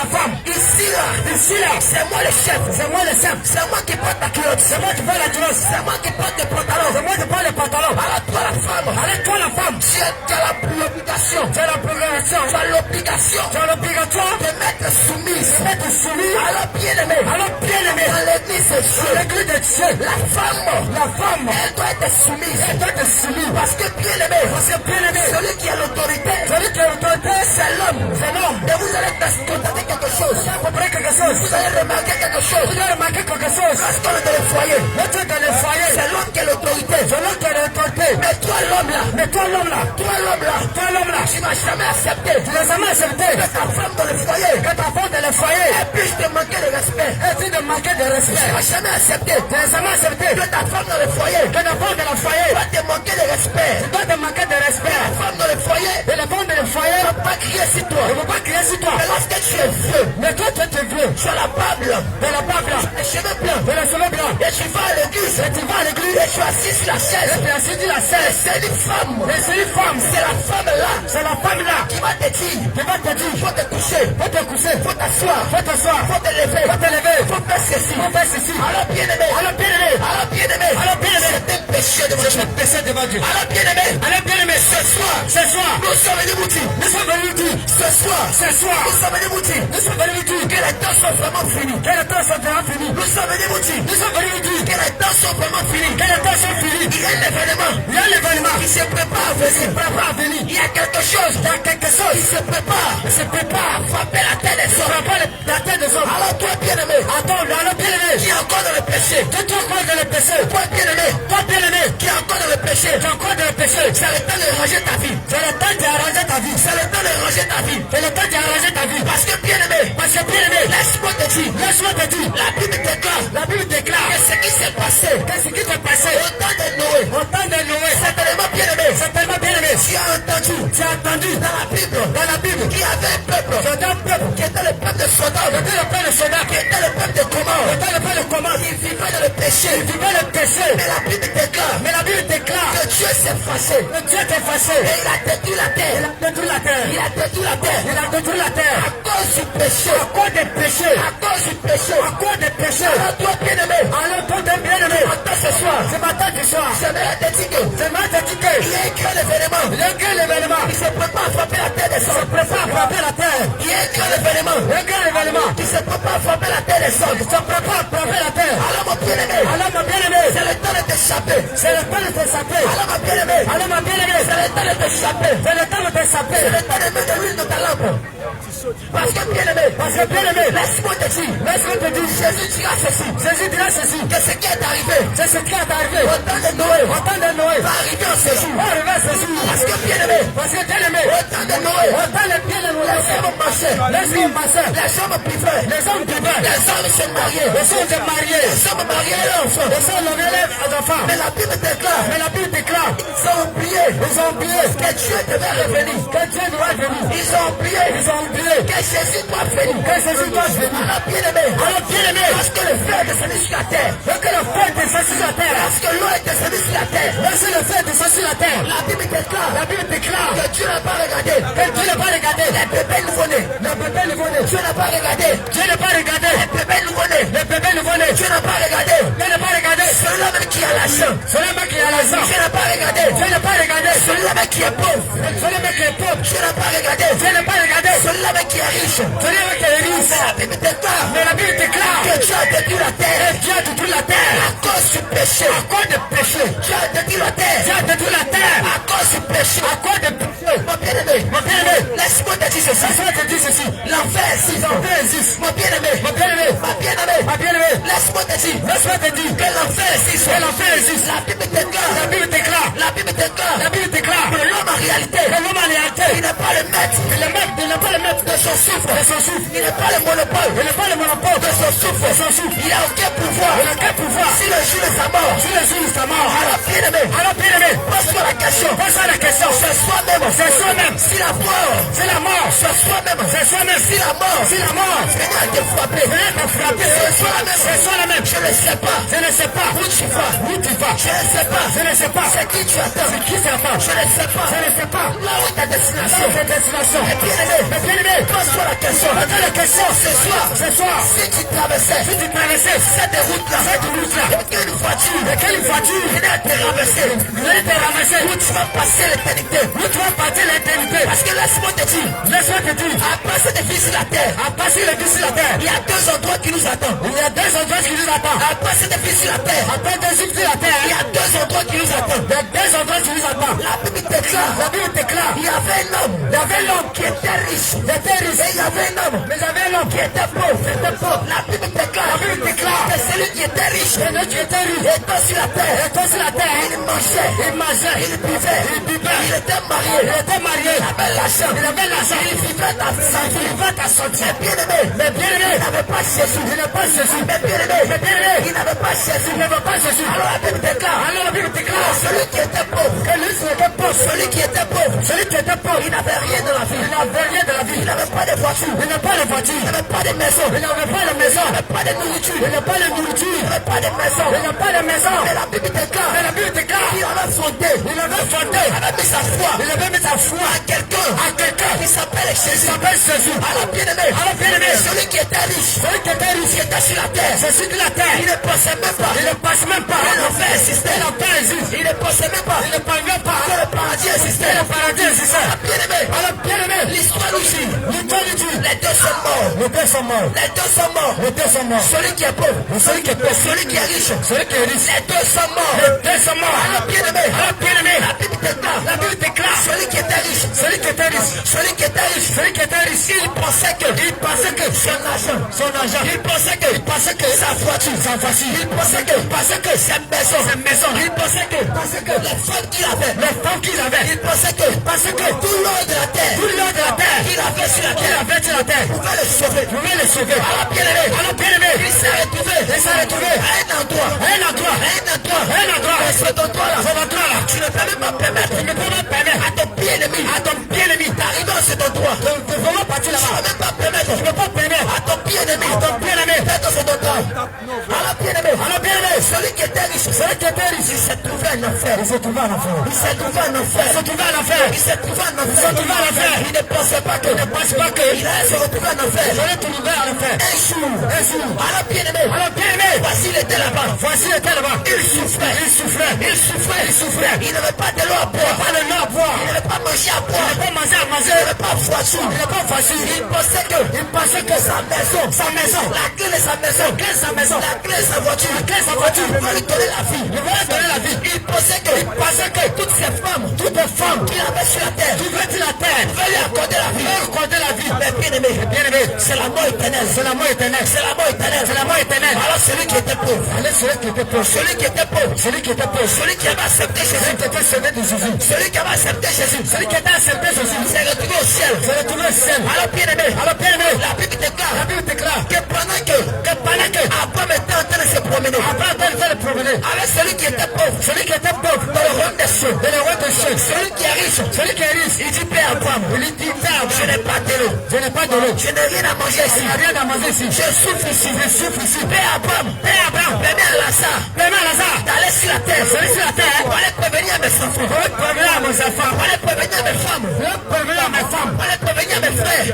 femme, ici là, c'est moi le chef. C'est moi qui porte la culotte. C'est moi qui porte le pantalon. Alors toi la femme, tu as l'obligation de mettre soumise. Alors bien aimé, dans l'église de Dieu, la femme, elle doit être soumise. Parce que bien aimé, celui qui a l'autorité, c'est l'homme. Mais vous allez constater quelque chose. Vous allez remarquer quelque chose. Lorsqu'on est dans le foyer, c'est l'homme qui a l'autorité. Mais toi l'homme là, tu n'as jamais accepté. Que ta femme dans le foyer, elle puisse te manquer de respect. Tu n'as jamais accepté. Que ta femme dans le foyer, va te manquer de respect. La femme dans le foyer, ne peut pas crier sur toi. Mais lorsque tu es vieux, tu as la barbe blanche, les cheveux blancs, et tu vas à l'église, et tu es assis sur la chaise. C'est une femme, c'est la femme là qui va te dire, faut te coucher, faut t'asseoir, faut te lever, faut fait ceci, alors bien-aimé, c'est un péché devant Dieu. Alors bien-aimé, ce soir, nous sommes venus dire, ce soir, nous sommes venus dire que les temps sont vraiment finis. Nous sommes venus dire que les temps sont vraiment finis. Il y a l'événement qui se prépare à venir. Il y a quelque chose qui se prépare à frapper la tête des hommes. Alors toi bien-aimé, qui est encore dans le péché, toi bien-aimé, qui est encore dans le péché, c'est le temps de ranger ta vie. C'est le temps de ranger ta vie. Parce que bien-aimé, laisse-moi te dire, la Bible déclare que ce qui s'est passé au temps de Noé, certainement bien-aimé, tu as entendu dans la Bible qu'il y avait un peuple qui était le peuple de Sodome, qui était le peuple de Gomorrhe, qui vivait dans le péché. Mais la Bible déclare que Dieu s'est fâché. Et il a détruit la terre. À cause du péché. Alors toi bien-aimé, ce matin du soir, j'aimerais te dire que il y a un grand événement. Il se prépare à frapper la terre des hommes. Il y a un grand événement. Qui se prépare à frapper la terre des hommes. Alors mon bien-aimé, c'est le temps de t'échapper. Alors ma bien-aimé, c'est le temps de t'échapper. C'est le temps de mettre de l'huile dans ta lampe. Parce que bien-aimé, laisse-moi te dire, Jésus dira ceci, que ce qui est arrivé au temps de Noé va arriver en ce jour. Parce que bien-aimé, au temps de Noé, les hommes marchaient, les hommes buvaient, les hommes se mariaient, les hommes mariaient leurs enfants. Mais la Bible déclare, ils ont oublié que Dieu devait revenir. Ils ont oublié que Jésus doit venir. Alors bien-aimé, parce que le feu est descendu sur la terre, parce que l'eau est descendue sur la terre, la Bible déclare que Dieu n'a pas regardé les bébés nouveau-nés. Dieu n'a pas regardé les bébés nouveau-nés. Dieu n'a pas regardé celui-là même qui a l'argent. Dieu n'a pas regardé celui-là même qui est pauvre. Dieu n'a pas regardé celui-là même qui est riche. Mais la Bible déclare que Dieu a détruit la terre à cause du péché. Dieu a détruit la terre à cause du péché. Mon bien-aimé, laisse-moi te dire ceci. L'enfer existe. Mon bien-aimé, ma bien-aimée, laisse-moi te dire que l'enfer existe. La Bible déclare que l'homme en réalité, il n'est pas le maître de son souffle. Il n'est pas le monopole de son souffle. Il n'a aucun pouvoir. Si le jour de sa mort, alors bien-aimé, pose-toi la question. C'est soi-même. Si la mort, c'est soi-même. Si la mort, venez te frapper. C'est soi-même. Je ne sais pas. Où tu vas. Je ne sais pas. C'est qui tu attends. Je ne sais pas. Là où ta destination. Mais bien-aimé, pose-toi la question. Ce soir, si tu traversais cette route-là, et quelle voiture venait te ramasser, où tu vas passer l'éternité. Parce que laisse-moi te dire, à passer des vies sur la terre, il y a deux endroits qui nous attendent. À passer des vies sur la terre, il y a deux endroits qui nous attendent. La Bible déclare, il y avait un homme qui était riche. Et il y avait un homme qui était pauvre. La Bible déclare que celui qui était riche étant sur la terre, il mangeait, il buvait, il était marié, il avait l'argent, il vivait à sortir. Mais bien-aimé, il n'avait pas Jésus. Mais bien-aimé, il n'avait pas Jésus. Alors la Bible déclare celui qui était pauvre, il n'avait rien de la vie. Il n'avait pas de voiture. Il n'avait pas de maison. Il n'avait pas de nourriture. Il n'avait pas de maison. Mais la Bible déclare qu'il avait fondé. Il avait mis sa foi à quelqu'un qui s'appelle Jésus. Alors bien-aimé, celui qui était riche, qui était sur la terre, il ne pensait même pas que l'enfer existait. Il ne pensait même pas que le paradis existait. Alors bien-aimé, l'histoire nous dit, les deux sont morts. Celui qui est pauvre, celui qui est riche, les deux sont morts. Alors bien-aimé, la Bible déclare, celui qui était riche, il pensait que son argent, il pensait que sa voiture, il pensait que sa maison, il pensait que les femmes qu'il avait, il pensait que tout l'or de la terre qu'il avait sur la terre pouvait le sauver. Alors bien-aimé, il s'est retrouvé à un endroit. Et cet endroit-là, tu ne peux même pas permettre à ton bien-aimé d'arriver à cet endroit. Tu ne peux même pas permettre à ton bien-aimé d'être dans cet endroit. Alors bien-aimé, celui qui était riche, il s'est trouvé un enfer. Il ne pensait pas qu'il allait se retrouver en enfer. Un jour. Alors bien-aimé, voici il était là-bas. Il souffrait. Il n'avait pas de l'eau à boire. Il n'avait pas mangé à boire. Il n'avait pas voiture. Il pensait que sa maison, la clé de sa maison, la clé de sa voiture, va lui donner la vie. Il pensait que toutes ces femmes qu'il avait sur la terre, pouvaient lui accorder la vie. Mais bien-aimé, c'est la mort éternelle. Alors celui qui était pauvre, celui qui avait accepté Jésus, celui qui était accepté Jésus, s'est retrouvé au ciel. Alors bien-aimé, la Bible déclare que pendant que Abraham était en train de se promener, avec celui qui était pauvre, dans le royaume des cieux, celui qui est riche, il dit Père Abraham, je n'ai pas de l'eau, je n'ai rien à manger ici, je souffre ici. Père Abraham, permets à Lazare d'aller sur la terre, pour aller prévenir mes enfants, pour aller prévenir mes femmes, pour aller prévenir mes frères.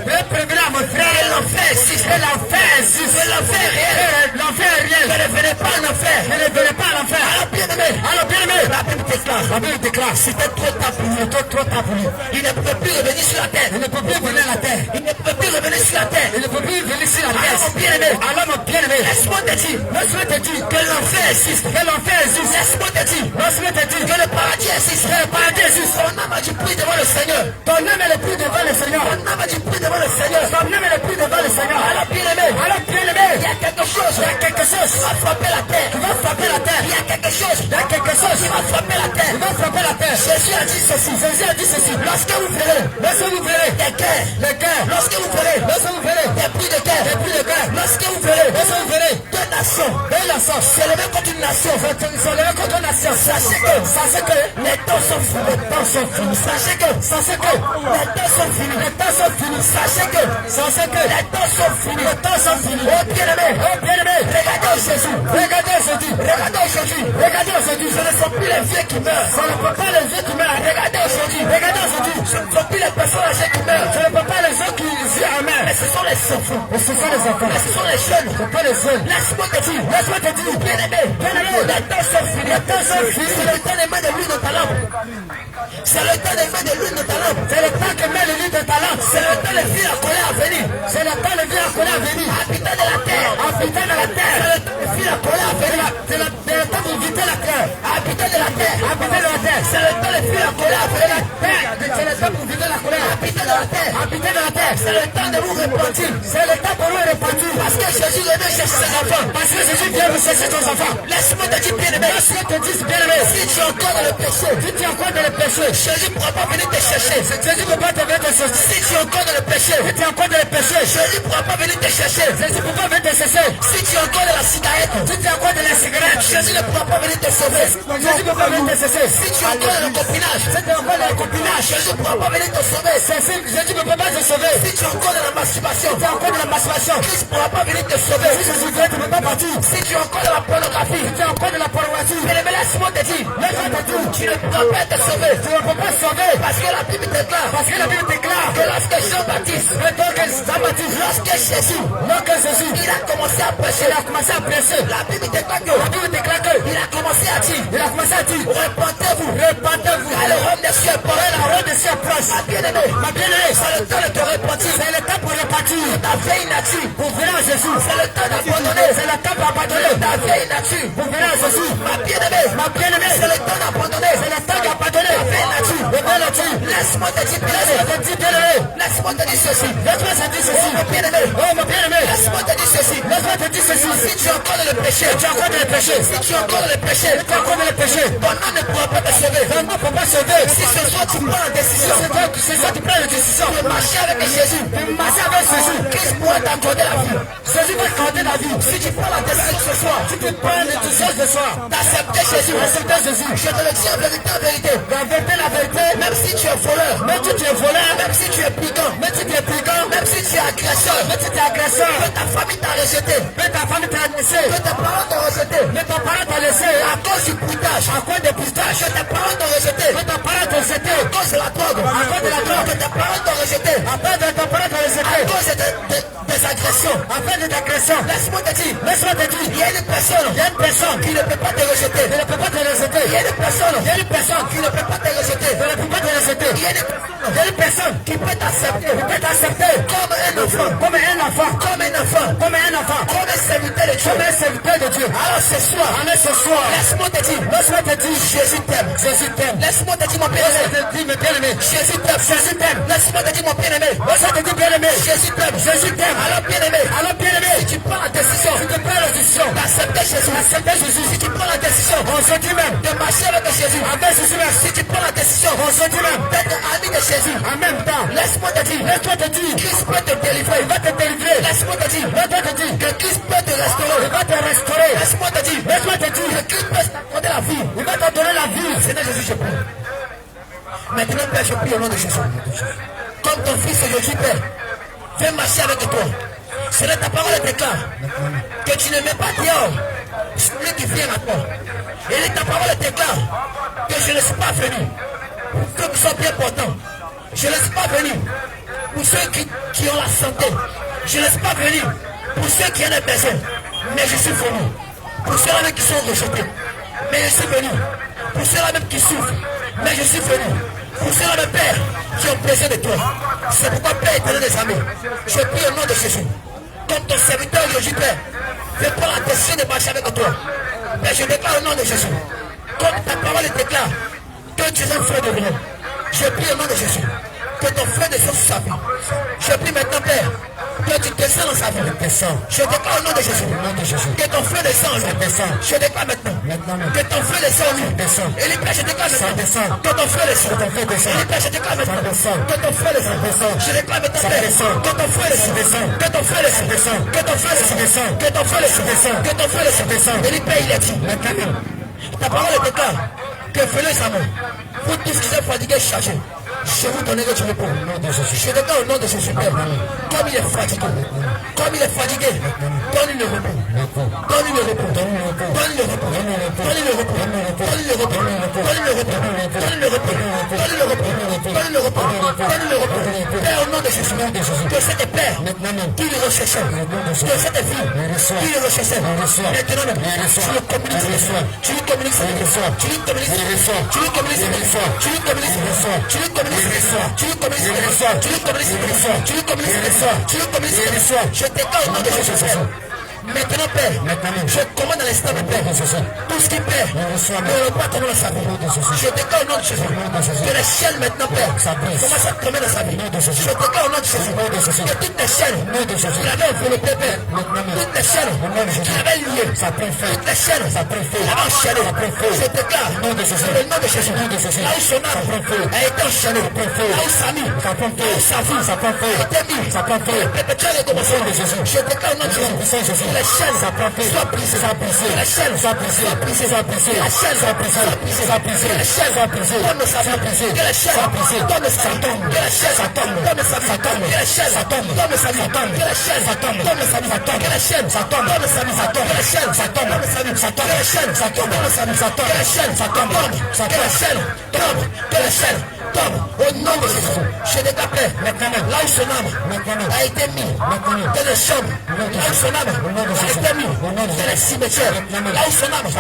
Et l'enfer existe, l'enfer réel. Je ne venais pas en enfer. Alors bien-aimé, la Bible déclare, c'était trop tard pour lui. Il ne peut plus revenir sur la terre. Il ne peut plus revenir sur la terre. Alors mon bien-aimé, laisse-moi te dire que l'enfer existe. Laisse-moi te dire que le paradis existe. Ton âme a du prix devant le Seigneur. Ton âme est le prix devant le Seigneur. Alors bien-aimé, il y a quelque chose qui va frapper la terre. Il y a quelque chose qui va frapper la terre. Jésus a dit ceci. Lorsque vous verrez des guerres, lorsque vous verrez des prix de guerre, lorsque vous verrez deux nations s'élever contre une nation, sachez que les temps sont finis. Sachez que les temps sont finis. Sachez que les temps sont finis. Oh bien-aimé, regardez aujourd'hui, ce ne sont plus les vieux qui meurent. Regardez aujourd'hui, ce ne sont plus les personnes âgées qui meurent. Les gens qui vivent en mer, mais ce sont les enfants. Mais ce sont les jeunes. Laisse-moi te dire, bien-aimé, les temps sont finis. C'est le temps de mettre de l'huile dans ta lampe. C'est le temps de mettre de l'huile dans ta lampe. C'est le temps de mettre de l'huile dans ta lampe. C'est le temps de vivre à colère à venir. Habitant de la terre. C'est le temps de vivre à colère à venir. C'est le temps d'éviter la terre. Habitant de la terre. C'est le temps de vivre à colère à venir. C'est le temps pour vivre la colère. Habitant de la terre. C'est le temps de vous repentir. Parce que Jésus vient chercher ses enfants. Laisse-moi te dire bien-aimé. Si tu es encore dans le péché, Jésus ne pourra pas venir te chercher. Si tu es encore dans le péché, Jésus ne pourra pas venir te chercher. Si tu es encore dans la cigarette, Jésus ne pourra pas venir te sauver. Si tu es encore dans le copinage, Jésus ne pourra pas venir te sauver. Si tu es encore dans la masturbation, Christ ne pourra pas venir te sauver. Si tu es encore dans la pornographie, mais laisse-moi te dire, tu ne pourras pas te sauver. Parce que la Bible déclare que la Lorsque Jean-Baptiste, lorsque Jésus, il a commencé à prêcher, la Bible déclare que il a commencé à dire, répandez-vous, car le royaume des cieux est proche. Ma bien-aimée, c'est le temps de te repentir, c'est le temps pour repartir ta vieille nature, pour venir à Jésus, c'est le temps d'abandonner, ta vieille nature, pour venir à Jésus. Ma bien-aimée, c'est le temps d'abandonner, ta vieille nature. Laisse-moi te dire, laisse-moi te dire ceci, ma bien-aimée, laisse-moi te dire ceci, si tu es encore dans le péché, si tu es encore dans le péché, ton nom ne pourra pas te sauver. Si ce soir tu prends la décision, de marcher avec Jésus, Christ pourra t'accorder la vie. Si tu prends la décision ce soir, d'accepter Jésus, je te le dis en vérité, la vérité, même si tu es voleur, même si tu es brigand, même si tu es agresseur, que ta famille t'a rejeté, que tes parents t'ont rejeté, à cause du poutage, que tes parents t'ont rejeté, à cause de la drogue, que tes parents t'ont rejeté, à cause des agressions. Laisse-moi te dire, il y a une personne qui ne peut pas te rejeter. Il y a une personne qui ne peut pas te rejeter. Il y a une personne qui peut t'accepter comme un enfant, comme un serviteur de Dieu. Alors ce soir, laisse-moi te dire, Jésus t'aime. Laisse-moi te dire, mon bien-aimé, Jésus t'aime. Laisse-moi te dire, mon bien-aimé, Jésus t'aime. Alors bien-aimé, si tu prends la décision d'accepter Jésus, si tu prends la décision de marcher avec Jésus, si tu prends la décision d'être ami de Jésus, en même temps, laisse-moi te dire, Christ peut te délivrer, laisse-moi te dire, que Christ peut te restaurer, laisse-moi te dire, que Christ peut te donner la vie, Seigneur Jésus, je prie. Maintenant, Père, je prie au nom de Jésus, comme ton fils Jésus, Père, viens marcher avec toi. Seigneur, ta parole déclare que tu ne mets pas dehors celui qui vient à toi. Et ta parole déclare que je ne suis pas venu pour ceux qui sont bien portants. Je ne suis pas venu pour ceux qui ont la santé. Je ne suis pas venu pour ceux qui ont des besoins. Mais je suis venu pour ceux-là qui sont rejetés. Mais je suis venu pour ceux-là même qui souffrent. Mais je suis venu pour ceux-là même, Père, qui ont besoin de toi. C'est pourquoi, Père éternel des amis, je prie au nom de Jésus. Comme ton serviteur Jésus, Père, je prends la décision de marcher avec toi. Père, je déclare au nom de Jésus. Comme ta parole déclare que tu es un frère de vrai. Je prie au nom de Jésus. Que ton frère descende sur sa vie. Je prie maintenant, Père, que tu descends dans sa vie. Je déclare au nom de Jésus. Que ton frère descende. Je déclare maintenant. Que ton frère descende. Et les pères, je déclare maintenant. Que ton frère descende. Et les pères, je déclare maintenant. Que ton frère descende. Je déclare maintenant, Père. Que ton frère descende. Que ton frère descende. Que ton frère descende. Que ton frère descende. Que ton frère descende. Et les pères, il est dit. Ta parole déclare que venez à moi. Vous tous qui êtes fatigués, chargés. Je vous donnerai du repos. Je déclare au nom de Jésus, Père. Comme il est fatigué, donne-lui le repos. Donne-lui le repos. Donne-lui le repos. Donne-lui le repos. Donne-lui le repos. Donne-lui le repos. Donne-lui le repos. Donne-lui le repos. Donne-lui le repos. Donne-lui le repos. Père, au nom de Jésus, que cette père qui le recherchait, que cette fille qui le recherchait, maintenant, tu le communiques. Tu lui communiques. Tu lui communiques. Tu lui communiques. Tu lui communiques. Tu lui communiques. Je déclare au nom de Jésus. Maintenant, Père, je commande à l'instant, Père, tout ce qui Père ne pas tomber dans sa vie. Je déclare au nom de Jésus que les chaînes maintenant, Père, commencent à tomber dans sa vie. Je déclare au nom de Jésus que toutes les chaînes qui l'avaient enveloppé, Père, toutes les chaînes qui l'avaient lié, toutes les chaînes qui l'avaient enchaîné, je déclare au nom de Jésus, là où son âme a été enchaînée, là où sa vie, a été mise, perpétuelle et commencée, je déclare au nom de Jésus. Les chaînes soient brisées, les chaînes soient brisées, les chaînes soient brisées, les chaînes soient brisées, donne sa vie, que les chaînes donne sa vie, que les chaînes donne sa vie, que les chaînes donne sa vie, que les chaînes donne sa vie, que les chaînes donne sa vie, que les chaînes donne sa vie, que les chaînes donne sa vie, que les chaînes tombe, que les chaînes tombe, au nom de Jésus. Je déclare maintenant, là où son âme a été mis dans les chambres, là où son âme a été mis dans les cimetières, là où son âme a été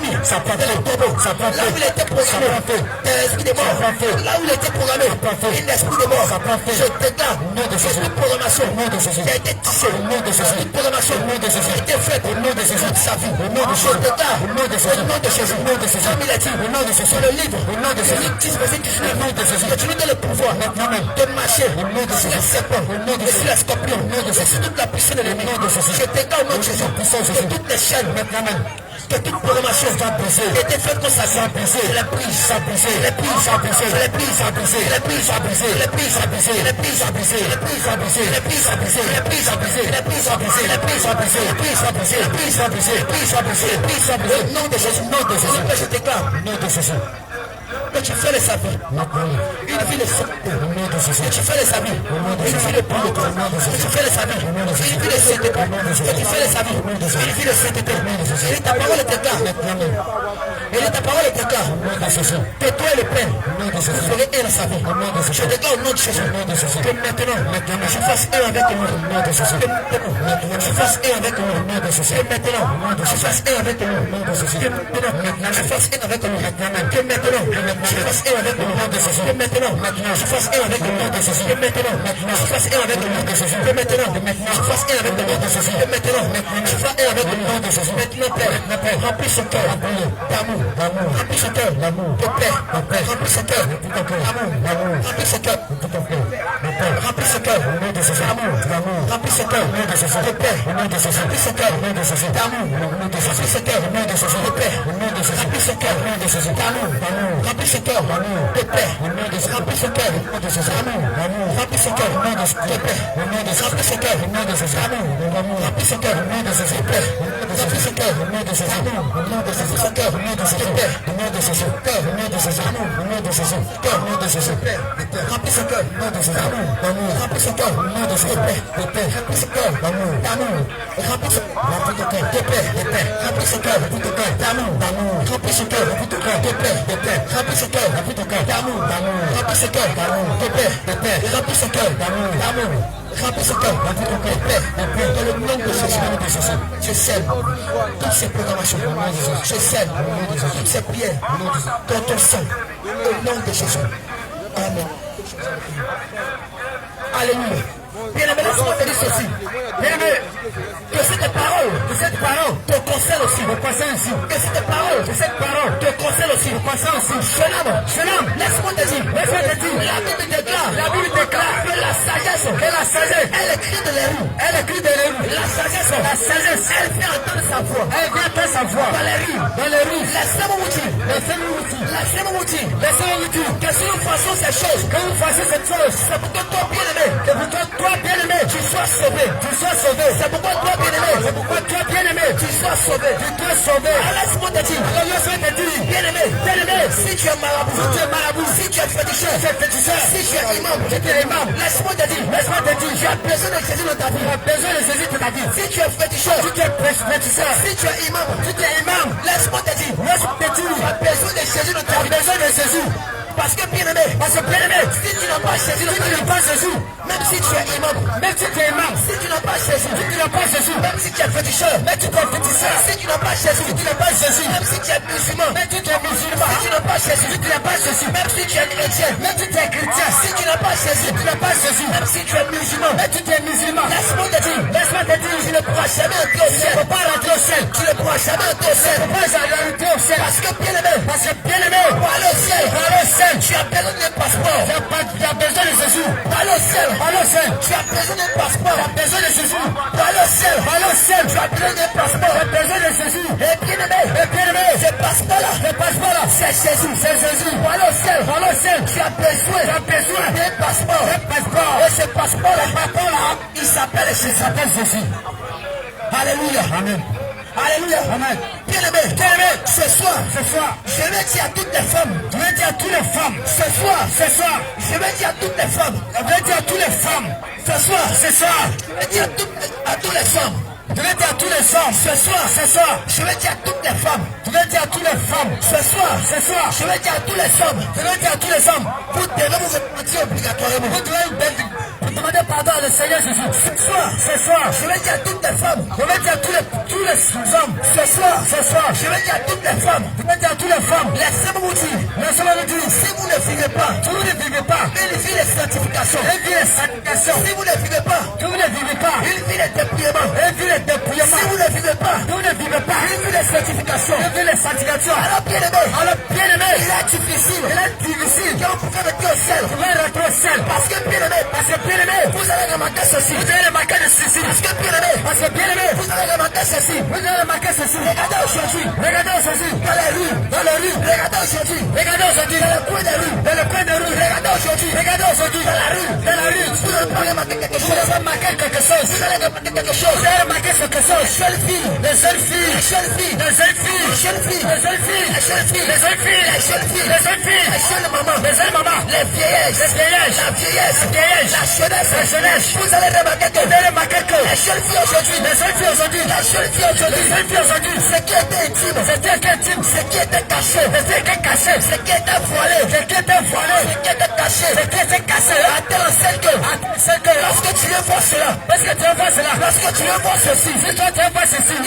mis dans les tombeaux, là où il était programmé d'un esprit de mort, là où il était programmé un esprit de mort, je déclare cette programmation qui a été touchée, cette programmation qui a été faite au nom de Jésus de sa vie, je déclare au nom de Jésus, comme il a dit, sur le livre, que tu nous donnes le pouvoir de marcher sur les serpents et sur les scorpions et sur toute la puissance de l'ennemi. Je déclare au nom de Jésus que toutes les chaînes, que toute programmation qui était faite comme ça, les prises, les prises, les prises, les prises, les prises, les prises, les prises, les prises, les prises, les prises, les prises, les prises, les prises, au nom de Jésus, je déclare, que tu fais les savis, une vie de sainteté, que tu fais les savis, une vie de pureté, que tu fais les savis, une vie de sainteté, que tu fais les savis, une vie de sainteté. Et ta parole est déclare, et ta parole est déclare, que toi et le Père, vous ferez un à sa vie. Je déclare au nom de Jésus, que maintenant, je fasse un avec nous, que maintenant, je fasse un avec nous, que maintenant, je fasse un avec nous, que maintenant, je fasse un avec nous, que maintenant, je fasse un avec le nom de Jésus. Que maintenant, je fasse un avec le nom de Jésus. Que maintenant, je fasse un avec le nom de Jésus. Que maintenant, je fasse un avec le nom de Jésus. Que maintenant, je fasse un avec le nom de Jésus. Maintenant, Père, remplis son cœur d'amour, remplis son cœur de paix, remplis son cœur d'amour, remplis son cœur, remplis son cœur d'amour, remplis son cœur de paix, remplis son cœur d'amour, remplis son cœur de paix, remplis son cœur d'amour, remplis son cœur de paix, remplis son cœur d'amour, remplis son cœur de paix, remplis son cœur d'amour, remplis son cœur de paix, remplis son cœur d'amour, remplis son cœur de paix, remplis son cœur d'amour, remplis son cœur de paix, remplis son cœur d'amour, remplis son cœur de paix, remplis son cœur d'amour, remplis son cœur de paix, remplis son cœur d'amour, remplis son cœur de paix, remplis son cœur d'amour, remplis son cœur de paix, dans le nom de Jésus, je scelle toutes ces programmations, je scelle toutes ces prières dans ton sang, au nom de Jésus. Amen. Alléluia. Bien-aimé, laisse-moi te dire ceci. Bien-aimé, que cette parole te concerne aussi. Que cette parole te concerne aussi. Jeune homme, laisse-moi te dire. La Bible déclare que la sagesse, elle écrit de les roues. La sagesse, elle vient entendre sa voix. Dans les rues. Laissez-moi vous dire. Que si nous faisons ces choses, c'est pour que toi, bien-aimé, tu sois sauvé. C'est pourquoi toi, bien-aimé, tu sois sauvé. Alors laisse-moi te dire, bien-aimé, si tu es marabout, si tu es féticheur, si tu es imam, laisse-moi te dire, tu as besoin de Jésus dans ta vie. Si tu es féticheur, si tu es imam, laisse-moi te dire, tu as besoin de Jésus dans ta vie. Parce que bien-aimé, si tu n'as pas Jésus, même si tu es imam, si tu n'as pas Jésus, même si tu es féticheur, si tu n'as pas Jésus, même si tu es musulman, si tu n'as pas Jésus, même si tu es chrétien, si tu n'as pas Jésus, même si tu es musulman, laisse-moi te dire, tu ne pourras jamais entrer au ciel, tu ne pourras jamais entrer au ciel, parce que bien-aimé, pour aller au ciel, tu as besoin d'un passeport. Tu as besoin de Jésus. Aller au ciel. Tu as besoin d'un passeport. Tu as besoin de Jésus. Aller au ciel. Tu as besoin d'un passeport. Tu as besoin de Jésus. Et bien-aimé, ce passeport-là, c'est Jésus. Aller au ciel. Tu as besoin d'un passeport. Et ce passeport-là, il s'appelle Jésus. Alléluia. Amen. Alléluia. Amen. Bien-aimé, ce soir, je vais dire à toutes les femmes, ce soir, je vais dire à toutes les femmes, ce soir, je vais dire à toutes les femmes, ce soir, je vais dire à toutes les femmes, ce soir, je vais dire à tous les hommes, vous devez vous repentir obligatoirement. par le Seigneur Jésus. Ce soir, je vais dire à toutes les femmes, je vais dire à tous les hommes, ce soir, je vais dire à toutes les femmes, je vais dire à toutes les femmes, laissez-moi vous dire, si vous ne vivez pas, une vie de sanctification, si vous ne vivez pas, une vie de dépouillement, si vous ne vivez pas, une vie de sanctification, alors bien aimé, il est difficile, que vous pouvez rentrer au ciel, parce que bien aimé, vous allez remarquer ceci, parce que bien aimé, vous allez remarquer ceci, regardez aujourd'hui, dans les rues, regardez aujourd'hui, dans le coin des rues, regardez aujourd'hui, dans la rue, vous allez pas remarquer quelque chose, vous allez remarquer quelque chose, les jeunes filles, les jeunes mamans, les vieilles, la jeunesse, vous allez remarquer que les jeunes filles aujourd'hui, ce qui était intime, ce qui était caché, ce qui était voilé, ce qui était caché, à telle que lorsque tu veux voir cela, lorsque tu veux voir ceci,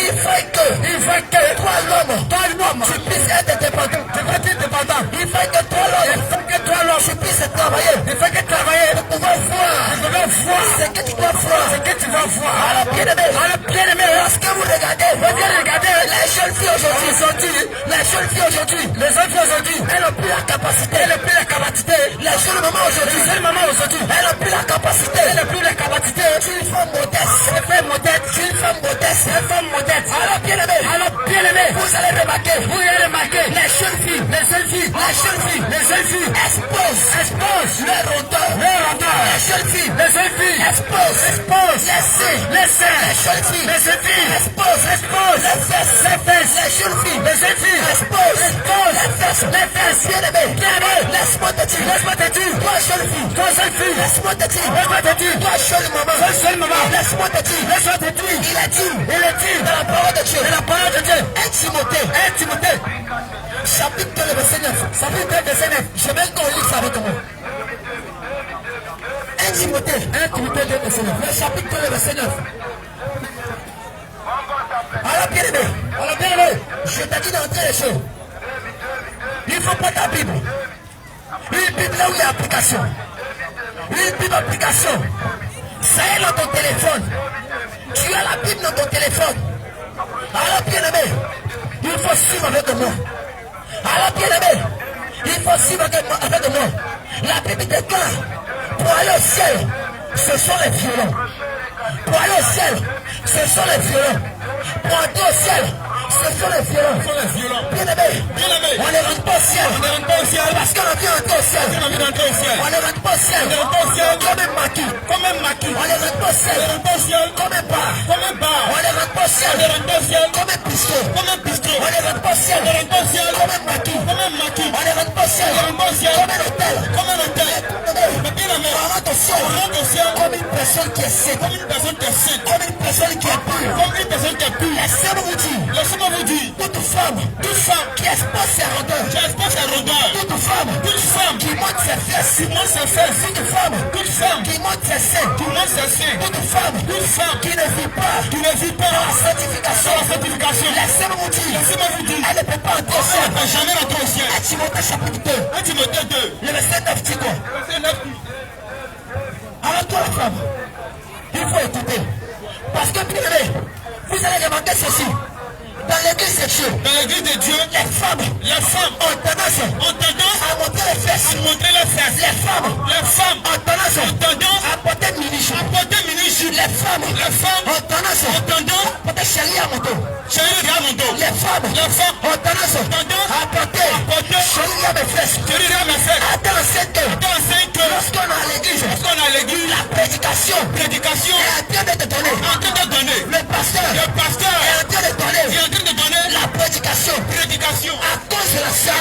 il faut que toi l'homme, tu puisses être dépendant, il faut que toi l'homme, tu puisses travailler, pour pouvoir voir ce que tu dois voir, alors bien aimé, lorsque vous regardez les jeunes filles aujourd'hui, elles n'ont plus la capacité, les jeunes mamans aujourd'hui, elles n'ont plus la capacité, une femme modeste, alors bien aimé, vous allez remarquer, les jeunes filles exposent leur rondeur, les jeunes filles exposent les seins, les jeunes filles exposent les fesses, les jeunes filles exposent les fesses, bien aimé, laisse-moi te dire, toi jeune fille, laisse-moi te dire, toi jeune maman, laisse-moi te dire, il est dit dans la parole de Dieu, 1 Timothée, chapitre 2, verset 9, je vais qu'on lit ça avec moi. 1 Timothée 2, verset 9, le chapitre 2, verset 9. Alors bien aimé, je t'ai dit d'entrer les choses. Il faut pas ta Bible. Une Bible là où il y a application. Une Bible application. Ça est dans ton téléphone. Tu as la Bible dans ton téléphone. Alors bien aimé, il faut suivre avec moi. Alors bien aimé, il faut suivre avec moi. La Bible déclare, pour aller au ciel, ce sont les violents. Pour aller au ciel, ce sont les violents. Pour entrer au ciel, ce sont les violents. Bien aimé, on ne rentre pas au ciel. Parce qu'on vient entrer au ciel. On ne rentre pas au ciel. Comme un maquis. On ne rentre pas au ciel. Comme un bar. On ne rentre pas au ciel. Comme un pistolet. On ne rentre pas au ciel. Comme un maquis. On ne rentre pas au ciel. Comme un hôtel. On rentre au ciel. Comme une personne qui est saine. Comme une personne qui est pure. Laissez-moi vous dire, toute femme qui expose ses rondeurs, toute femme qui monte ses fesses, toute femme qui monte ses seins, toute femme qui ne vit pas dans la sanctification, laissez-moi vous dire, elle ne peut pas entrer au ciel. Jamais rentrer au ciel. 1 Timothée chapitre 2, le verset 9 dit quoi? Alors toi la femme, il faut écouter, parce que bien aimé, vous allez remarquer ceci. Dans l'église de Dieu, les femmes ont tendance à montrer les fesses. Les femmes ont tendance à porter mini-jupe. Les femmes ont tendance à porter chérie à moto. Les femmes ont tendance à porter chérie à mes fesses. Attends, lorsqu'on est à l'église, la prédication est en train de te donner. Le pasteur est en train de donner la prédication à cause de la sœur.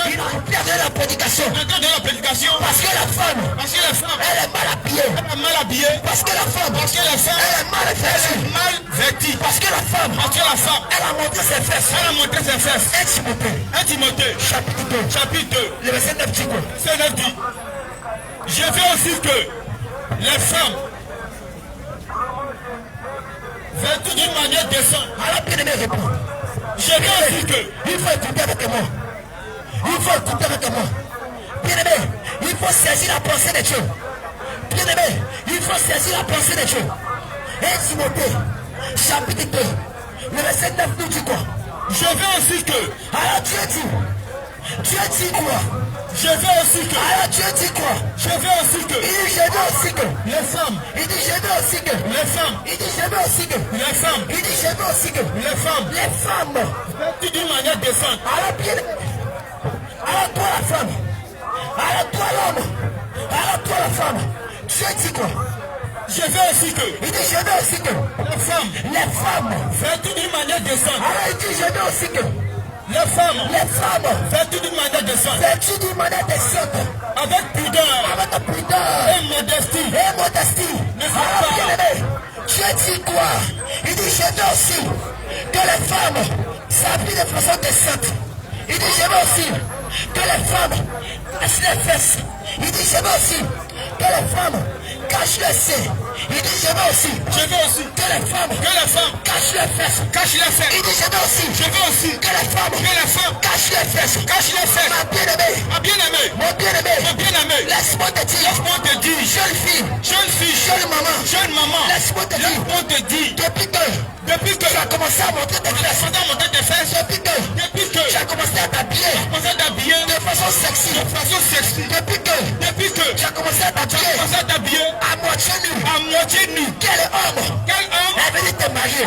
Il a perdu la prédication. Parce que la femme, elle est mal habillée. Parce que la femme, elle est mal vêtue. Parce que la femme, elle a montré ses fesses. 1 Timothée chapitre 2, le verset 9 dit. Je veux aussi que les femmes, vêtues d'une manière décente. Alors bien-aimé répond. Je veux aussi que il faut écouter avec moi. Il faut écouter avec moi. Bien-aimé, il faut saisir la pensée de Dieu. Bien-aimé, il faut saisir la pensée de Dieu. Et Timothée, chapitre 2, le verset 9 nous dit quoi? je veux aussi que alors Dieu dit quoi? je veux aussi que alors Dieu dit quoi? je veux aussi que Il dit je veux aussi que les femmes, il dit je veux aussi que les femmes, il dit je veux aussi que les femmes, il dit je veux aussi que les femmes, vêtues d'une manière décente. alors bien, alors toi la femme, alors toi l'homme, alors toi la femme, Dieu dit quoi? Je veux aussi que Il dit je veux aussi que les femmes, vêtues d'une manière décente. alors il dit je veux aussi que Les femmes, vêtues d'une manière décente. vêtues d'une manière décente, Avec pudeur avec pudeur et modestie. et modestie. Ne faites Alors pas. bien-aimé, Dieu dit quoi? Il dit je veux aussi que les femmes s'habillent de façon décente. Il dit je veux aussi que les femmes cachent les fesses. Il dit je veux aussi que les femmes cachent les seins. Il dit je veux aussi que les femmes cachent les fesses. Il dit je veux aussi que les femmes cachent les fesses. Ma bien-aimée, Ma bien-aimé, mon bien-aimé, mon bien-aimé, laisse-moi te dire, te dire, jeune fille, jeune maman, laisse-moi te dire, depuis que tu as commencé à montrer tes fesses, depuis que tu as commencé à t'habiller de façon sexy, depuis que tu as commencé à t'habiller à moitié nu, quel homme est venu te marier,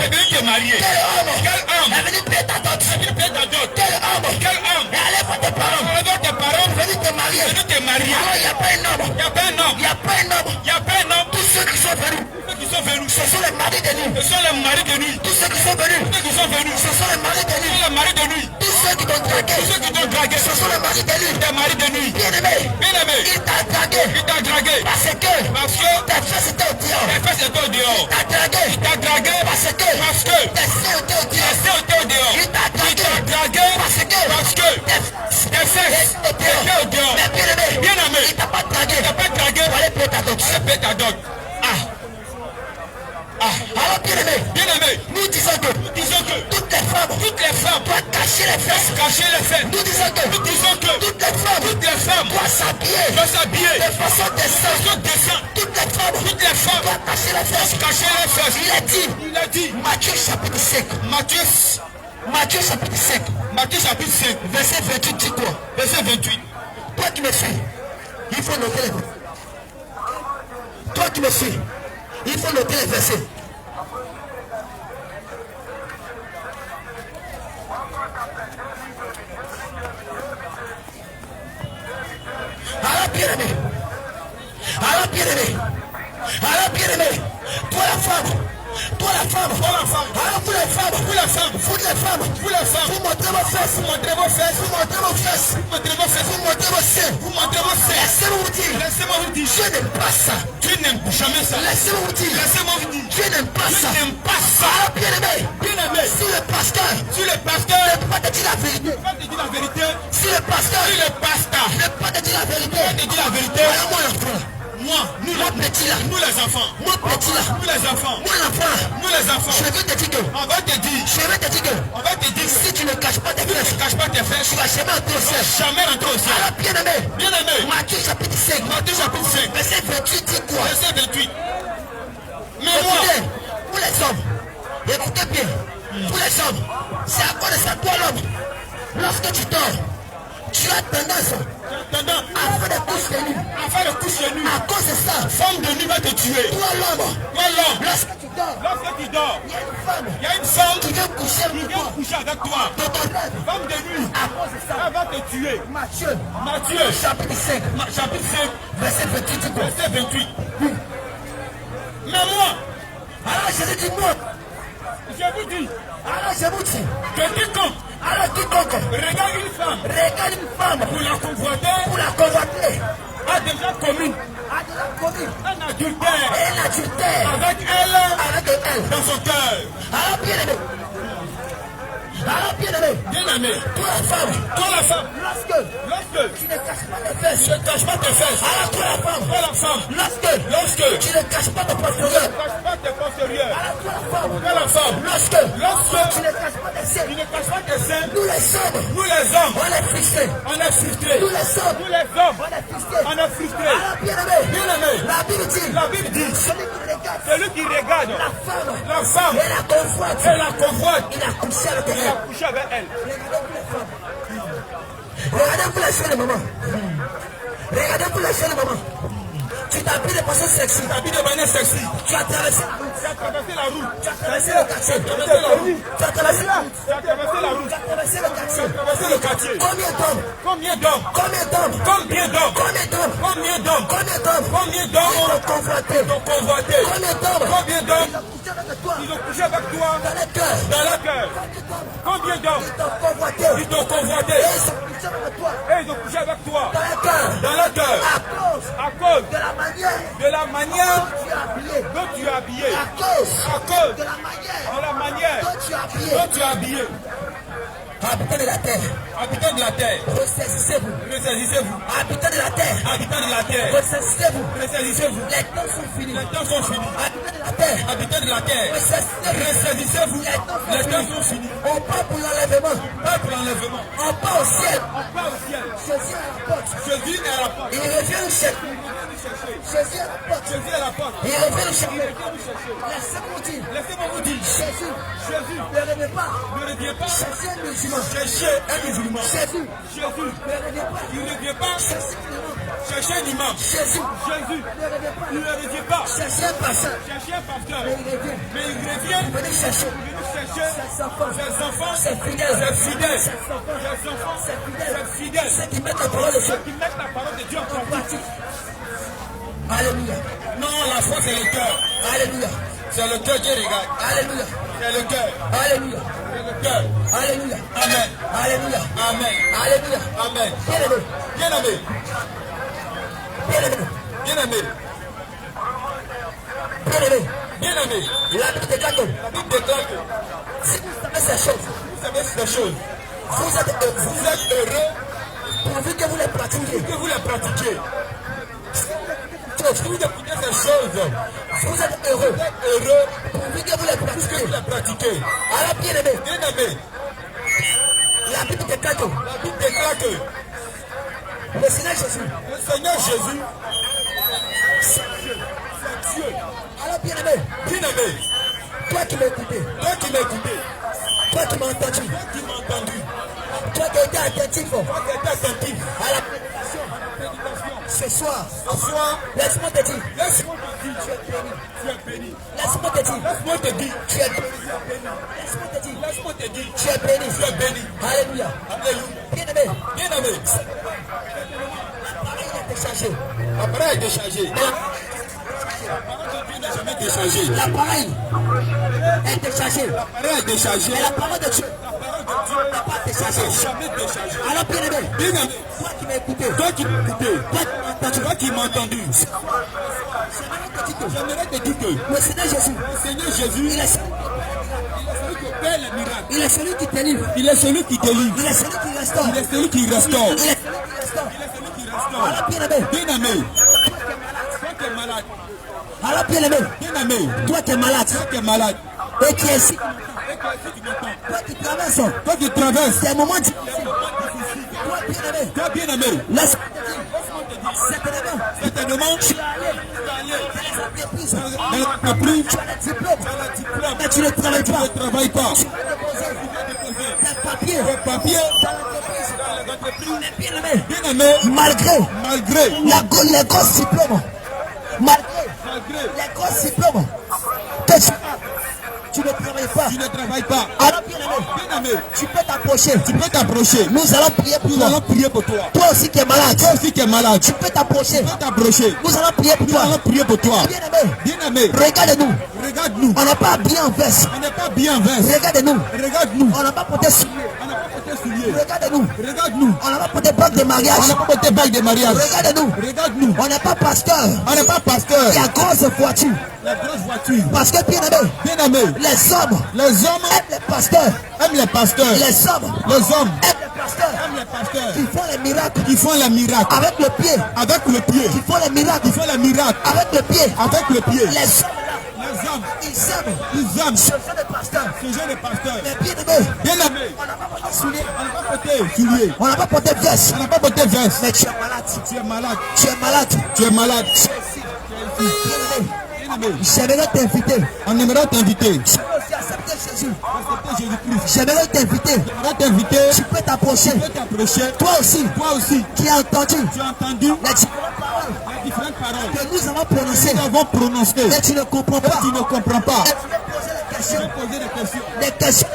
quel homme est venu payer ta dot, quel homme est allé voir tes parents, venu te marier. Alors il n'y a pas un homme, il n'y a pas un homme, tous ceux qui sont venus, ce sont les maris de nuit, tous ceux qui sont venus, ce sont les maris de nuit, tous ceux qui t'ont dragué, ce sont les maris de nuit, bien-aimé, il t'a dragué, parce que tes fesses étaient au dehors, il t'a dragué, parce que tes seins étaient au dehors, il t'a dragué, parce que tes fesses étaient au dehors, mais bien-aimé, il t'a pas dragué, pour aller payer ta dot. Alors bien-aimé, nous disons que toutes les femmes doivent cacher les fesses. Nous disons que toutes les femmes doivent s'habiller de façon décente. Toutes les femmes doivent cacher les fesses. Il a dit, Matthieu chapitre 5. Matthieu chapitre 5. Verset 28 dit quoi? Verset 28. Toi qui me suis, il faut noter les versets. Toi qui me suis, il faut noter les versets. Alors bien-aimé, toi la femme, alors vous les femmes, vous montrez vos fesses, vous montrez vos seins. Laissez-moi vous dire, Dieu n'aime pas ça. Dieu n'aime jamais ça. Laissez-moi vous dire, Dieu n'aime pas ça. Alors bien-aimé, si le pasteur ne peut pas te dire la vérité, si le pasteur ne peut pas te dire la vérité, alors moi l'enfant, moi petit là, Nous les enfants, je veux te dire que si tu ne caches pas tes fesses, tu vas jamais entrer au ciel. Alors bien-aimé, Matthieu chapitre 5, verset 28 dit quoi? Mais moi, Écoutez, pour les hommes, écoutez bien, pour les hommes, c'est à cause de ça, toi l'homme, lorsque tu dors, tu as tendance à faire des couches de nuit. À cause de ça, femme de nuit va te tuer. toi l'homme, lorsque tu dors, il y a une femme qui vient coucher avec toi. Dans ton rêve. Femme de nuit, À cause de ça, elle va te tuer. Matthieu chapitre 5, verset 28 dit quoi? Verset 28. Mais moi, Alors je vous dis moi, je vous dis, que quiconque regarde une femme pour la convoiter, a déjà commis un adultère avec avec elle elle dans son cœur. Alors bien aimé, Alors bien-aimé, toi la femme, lorsque tu ne caches pas tes fesses, alors toi la femme, lorsque tu ne caches pas tes postérieurs, alors toi la femme, lorsque tu ne caches pas tes seins, nous les hommes, on est frustrés, nous les hommes, on est frustrés, alors bien-aimé, la Bible dit, celui qui regarde la femme et la convoite, il a couché avec elle. Regardez-vous les jeunes mamans. Regardez-vous les jeunes mamans. Tu t'habilles de façon sexy. Tu as traversé la route. Tu as traversé le quartier. Tu as traversé le quartier. Combien d'hommes ont convoité? Combien d'hommes ils ont couché avec toi dans le cœur? Combien d'hommes ils t'ont convoité? Et ils ont couché avec toi dans le cœur. À cause de la manière dont tu es habillé. À cause de la manière dont tu es habillé. Habitants de la terre, ressaisissez-vous. Habitants de la terre, ressaisissez-vous. Les temps sont finis. Habitants de la terre, ressaisissez-vous. Les temps sont finis. On part pour l'enlèvement. On part au ciel. Jésus est à la porte. Il revient nous chercher. Jésus est à la porte. Il revient nous chercher. Laissez-moi vous dire. Jésus ne revient pas. Cherchez un musulman. Jésus ne revient pas. Cherchez un imam. Jésus ne revient pas. Cherchez un pasteur. Mais il revient. Venez chercher. Ses enfants, ses fidèles. Ceux qui mettent la parole de Dieu en pratique. Alléluia. Non, la foi c'est le cœur. Alléluia. C'est le cœur qui regarde. Alléluia. C'est le cœur. Alléluia. C'est le cœur. Alléluia. Amen. Alléluia. Amen. Alléluia. Amen. Bien-aimé. La Bible déclare que si vous savez ces choses, vous êtes heureux pourvu que vous les pratiquiez. Si vous écoutez ces choses, vous êtes heureux pourvu que vous les pratiquiez. Alors bien-aimé, la Bible déclare que le Seigneur Jésus, c'est Dieu. Alors bien-aimé, toi qui m'as écouté, toi qui m'as entendu, toi qui as été attentif à la prédication, ce soir, laisse-moi te dire, tu es béni. Laisse-moi te dire, tu es béni. Laisse-moi te dire, tu es béni. Alléluia. Bien-aimé. L'appareil a été changé. L'appareil a été changé. Mais la parole de Dieu n'a pas été changée. Alors bien-aimé, toi qui m'as écouté, toi qui m'as entendu, j'aimerais te dire que le Seigneur Jésus, il est celui qui délivre. Il est celui qui restaure. Alors bien-aimé, alors bien-aimé, toi qui es malade, et qui est ici, toi qui traverses, c'est un moment difficile. Toi bien-aimé, laisse-moi te dire, certainement, tu es allé dans l'entreprise, tu as le diplôme, mais tu ne travailles pas. Tu as déposé tes papiers dans l'entreprise. Mais bien-aimé, malgré les grosses diplômes, malgré les grosses diplômes que tu ne travailles pas. Alors bien-aimé, tu peux t'approcher. Nous allons prier pour toi. Toi aussi qui es malade. Tu peux t'approcher. Nous allons prier pour toi. Bien-aimé, regarde-nous. On n'est pas bien en veste. Regarde-nous. On n'a pas porté souliers. Regardez-nous. Regarde-nous. On n'a pas porté bague de mariage. On n'a pas porté bague de mariage. Regardez-nous. Regarde-nous. On n'est pas pasteur. On n'est pas pasteur. Il y a grosse voiture. La grosse voiture. Parce que bien aimé, les hommes aiment les pasteurs. Aiment les pasteurs. Les hommes aiment les pasteurs. Qui font les miracles. Qui font les miracles. Avec le pied. Avec le pied. Qui font les miracles. Qui font les miracles. Avec le pied. Avec le pied. Les hommes, ils aiment ce genre de pasteur. Mais bien aimé, on n'a pas porté souliers. On n'a pas porté veste. Mais tu es malade. Tu es malade. Tu es malade. Tu es malade. J'aimerais t'inviter. On aimerait t'inviter. Tu peux aussi accepter Jésus. Jésus-Christ. J'aimerais t'inviter. Tu peux t'approcher. Toi aussi. Qui a entendu les différentes paroles que nous avons prononcées. Mais tu ne comprends pas. Et tu veux poser des questions de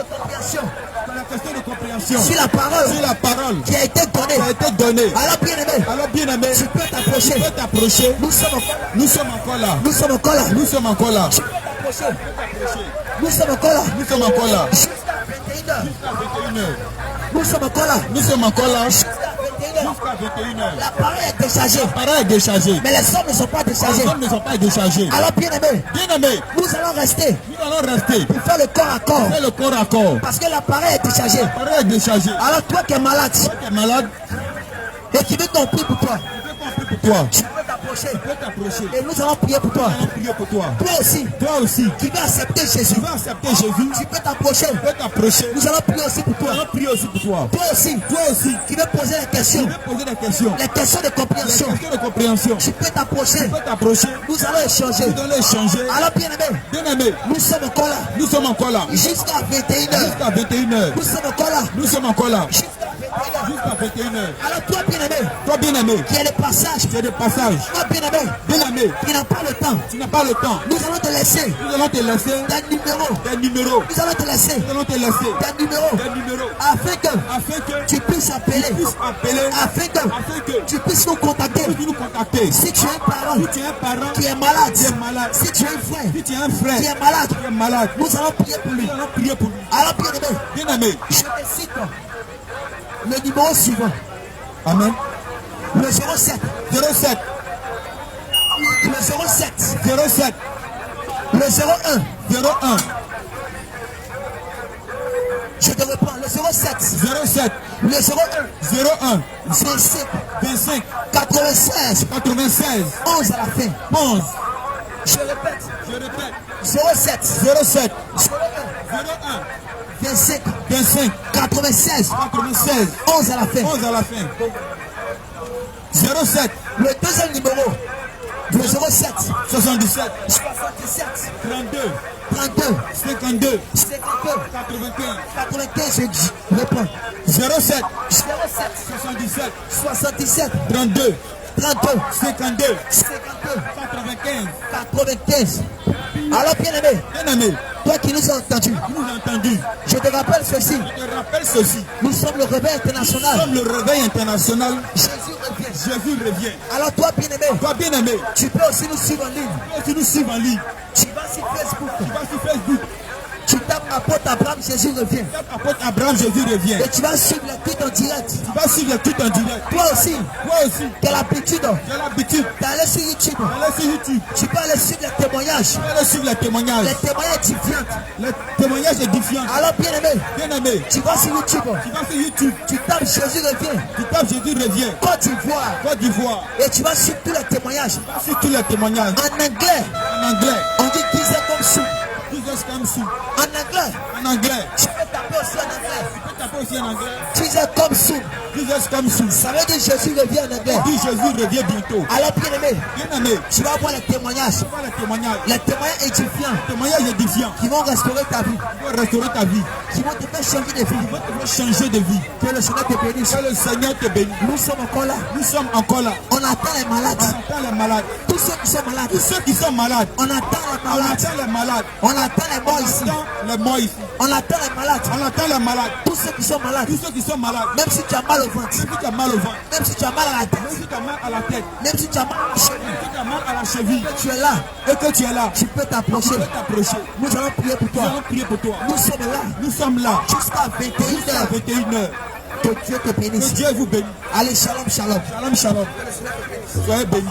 compréhension. Sur la parole qui a été donnée. Alors bien aimé, tu peux t'approcher. Nous sommes encore là. Nous sommes encore là. Nous sommes encore là. Jusqu'à 21h. Nous sommes encore là. Jusqu'à 21h. La parole est déchargée. Mais les hommes ne sont pas déchargés. Alors bien aimé, nous allons rester. Pour faire le corps à corps. Parce que la parole est déchargée. Alors toi qui es malade. Et qui veut qu'on prie pour toi. Tu peux t'approcher. Et nous allons prier pour toi. Toi aussi. Qui veux accepter Jésus. Tu peux t'approcher. Nous allons prier aussi pour toi. Toi aussi. Qui veux poser des questions. Les questions de compréhension. Tu peux t'approcher. Nous allons échanger. Alors bien aimé. Nous sommes encore là. Jusqu'à 21h. Nous sommes encore là. Jusqu'à 21h. Alors toi bien aimé. Qui est le passage. Toi bien aimé. Qui n'a pas le temps. Nous allons te laisser. Des numéros. Nous allons te laisser. Des numéros. Afin que tu puisses appeler. Afin que tu puisses nous contacter. Si tu es un parent qui est malade. Si tu es un frère qui est malade. Nous allons prier pour lui. Alors bien aimé. Je te cite le numéro suivant. Amen. Le 07. Le 01. Je te reprends. Le 07. Le 01. 25. 96. 11 à la fin. Je répète. 07. 01. 25. 96. 11 à la fin. 07. Le deuxième numéro. Le 07. 77. 32. 52. 95. Je réponds. 07. 77. 32. 52. 95. Alors bien aimé. Toi qui nous as entendu. Je te rappelle ceci. Nous sommes le réveil international. Jésus revient. Alors toi bien aimé. Tu peux aussi nous suivre en ligne. Tu vas sur Facebook. Tu tapes apôtre Abraham, Jésus revient. Et tu vas suivre les tweets en direct. Toi aussi. Tu as l'habitude d'aller sur YouTube. Tu peux aller suivre les témoignages. Les témoignages édifiants. Alors bien aimé. Tu vas sur YouTube. Tu tapes Jésus revient. Côte d'Ivoire. Et tu vas suivre tous les témoignages. En anglais. On dit qu'ils sont comme sous. En anglais. Tu peux taper aussi en anglais. Jesus comme sous. Ça veut dire Jésus revient en anglais. Jésus revient bientôt. Alors bien aimé. Tu vas voir les témoignages. Les témoignages édifiants. Qui vont restaurer ta vie. Qui vont te faire changer de vie. Que le Seigneur te bénisse. Nous sommes encore là. On attend les malades. Tous ceux qui sont malades. On attend les malades. On attend les morts ici. On attend les malades. On attend les malades. Tous ceux qui sont malades. Tous ceux qui sont malades. Même si tu as mal au ventre. Même si tu as mal au ventre. Même si tu as mal à la tête. Même si tu as mal à la tête. Même si tu as mal à la cheville. Même si tu as mal à la cheville. Tu es là. Et que tu es là. Tu peux t'approcher. Tu peux t'approcher. Nous allons prier pour toi. Nous allons prier pour toi. Nous sommes là. Nous sommes là. Jusqu'à 21h. 21h. Que Dieu te bénisse. Que Dieu vous bénisse. Allez, shalom, shalom. Shalom, shalom. Soyez bénis.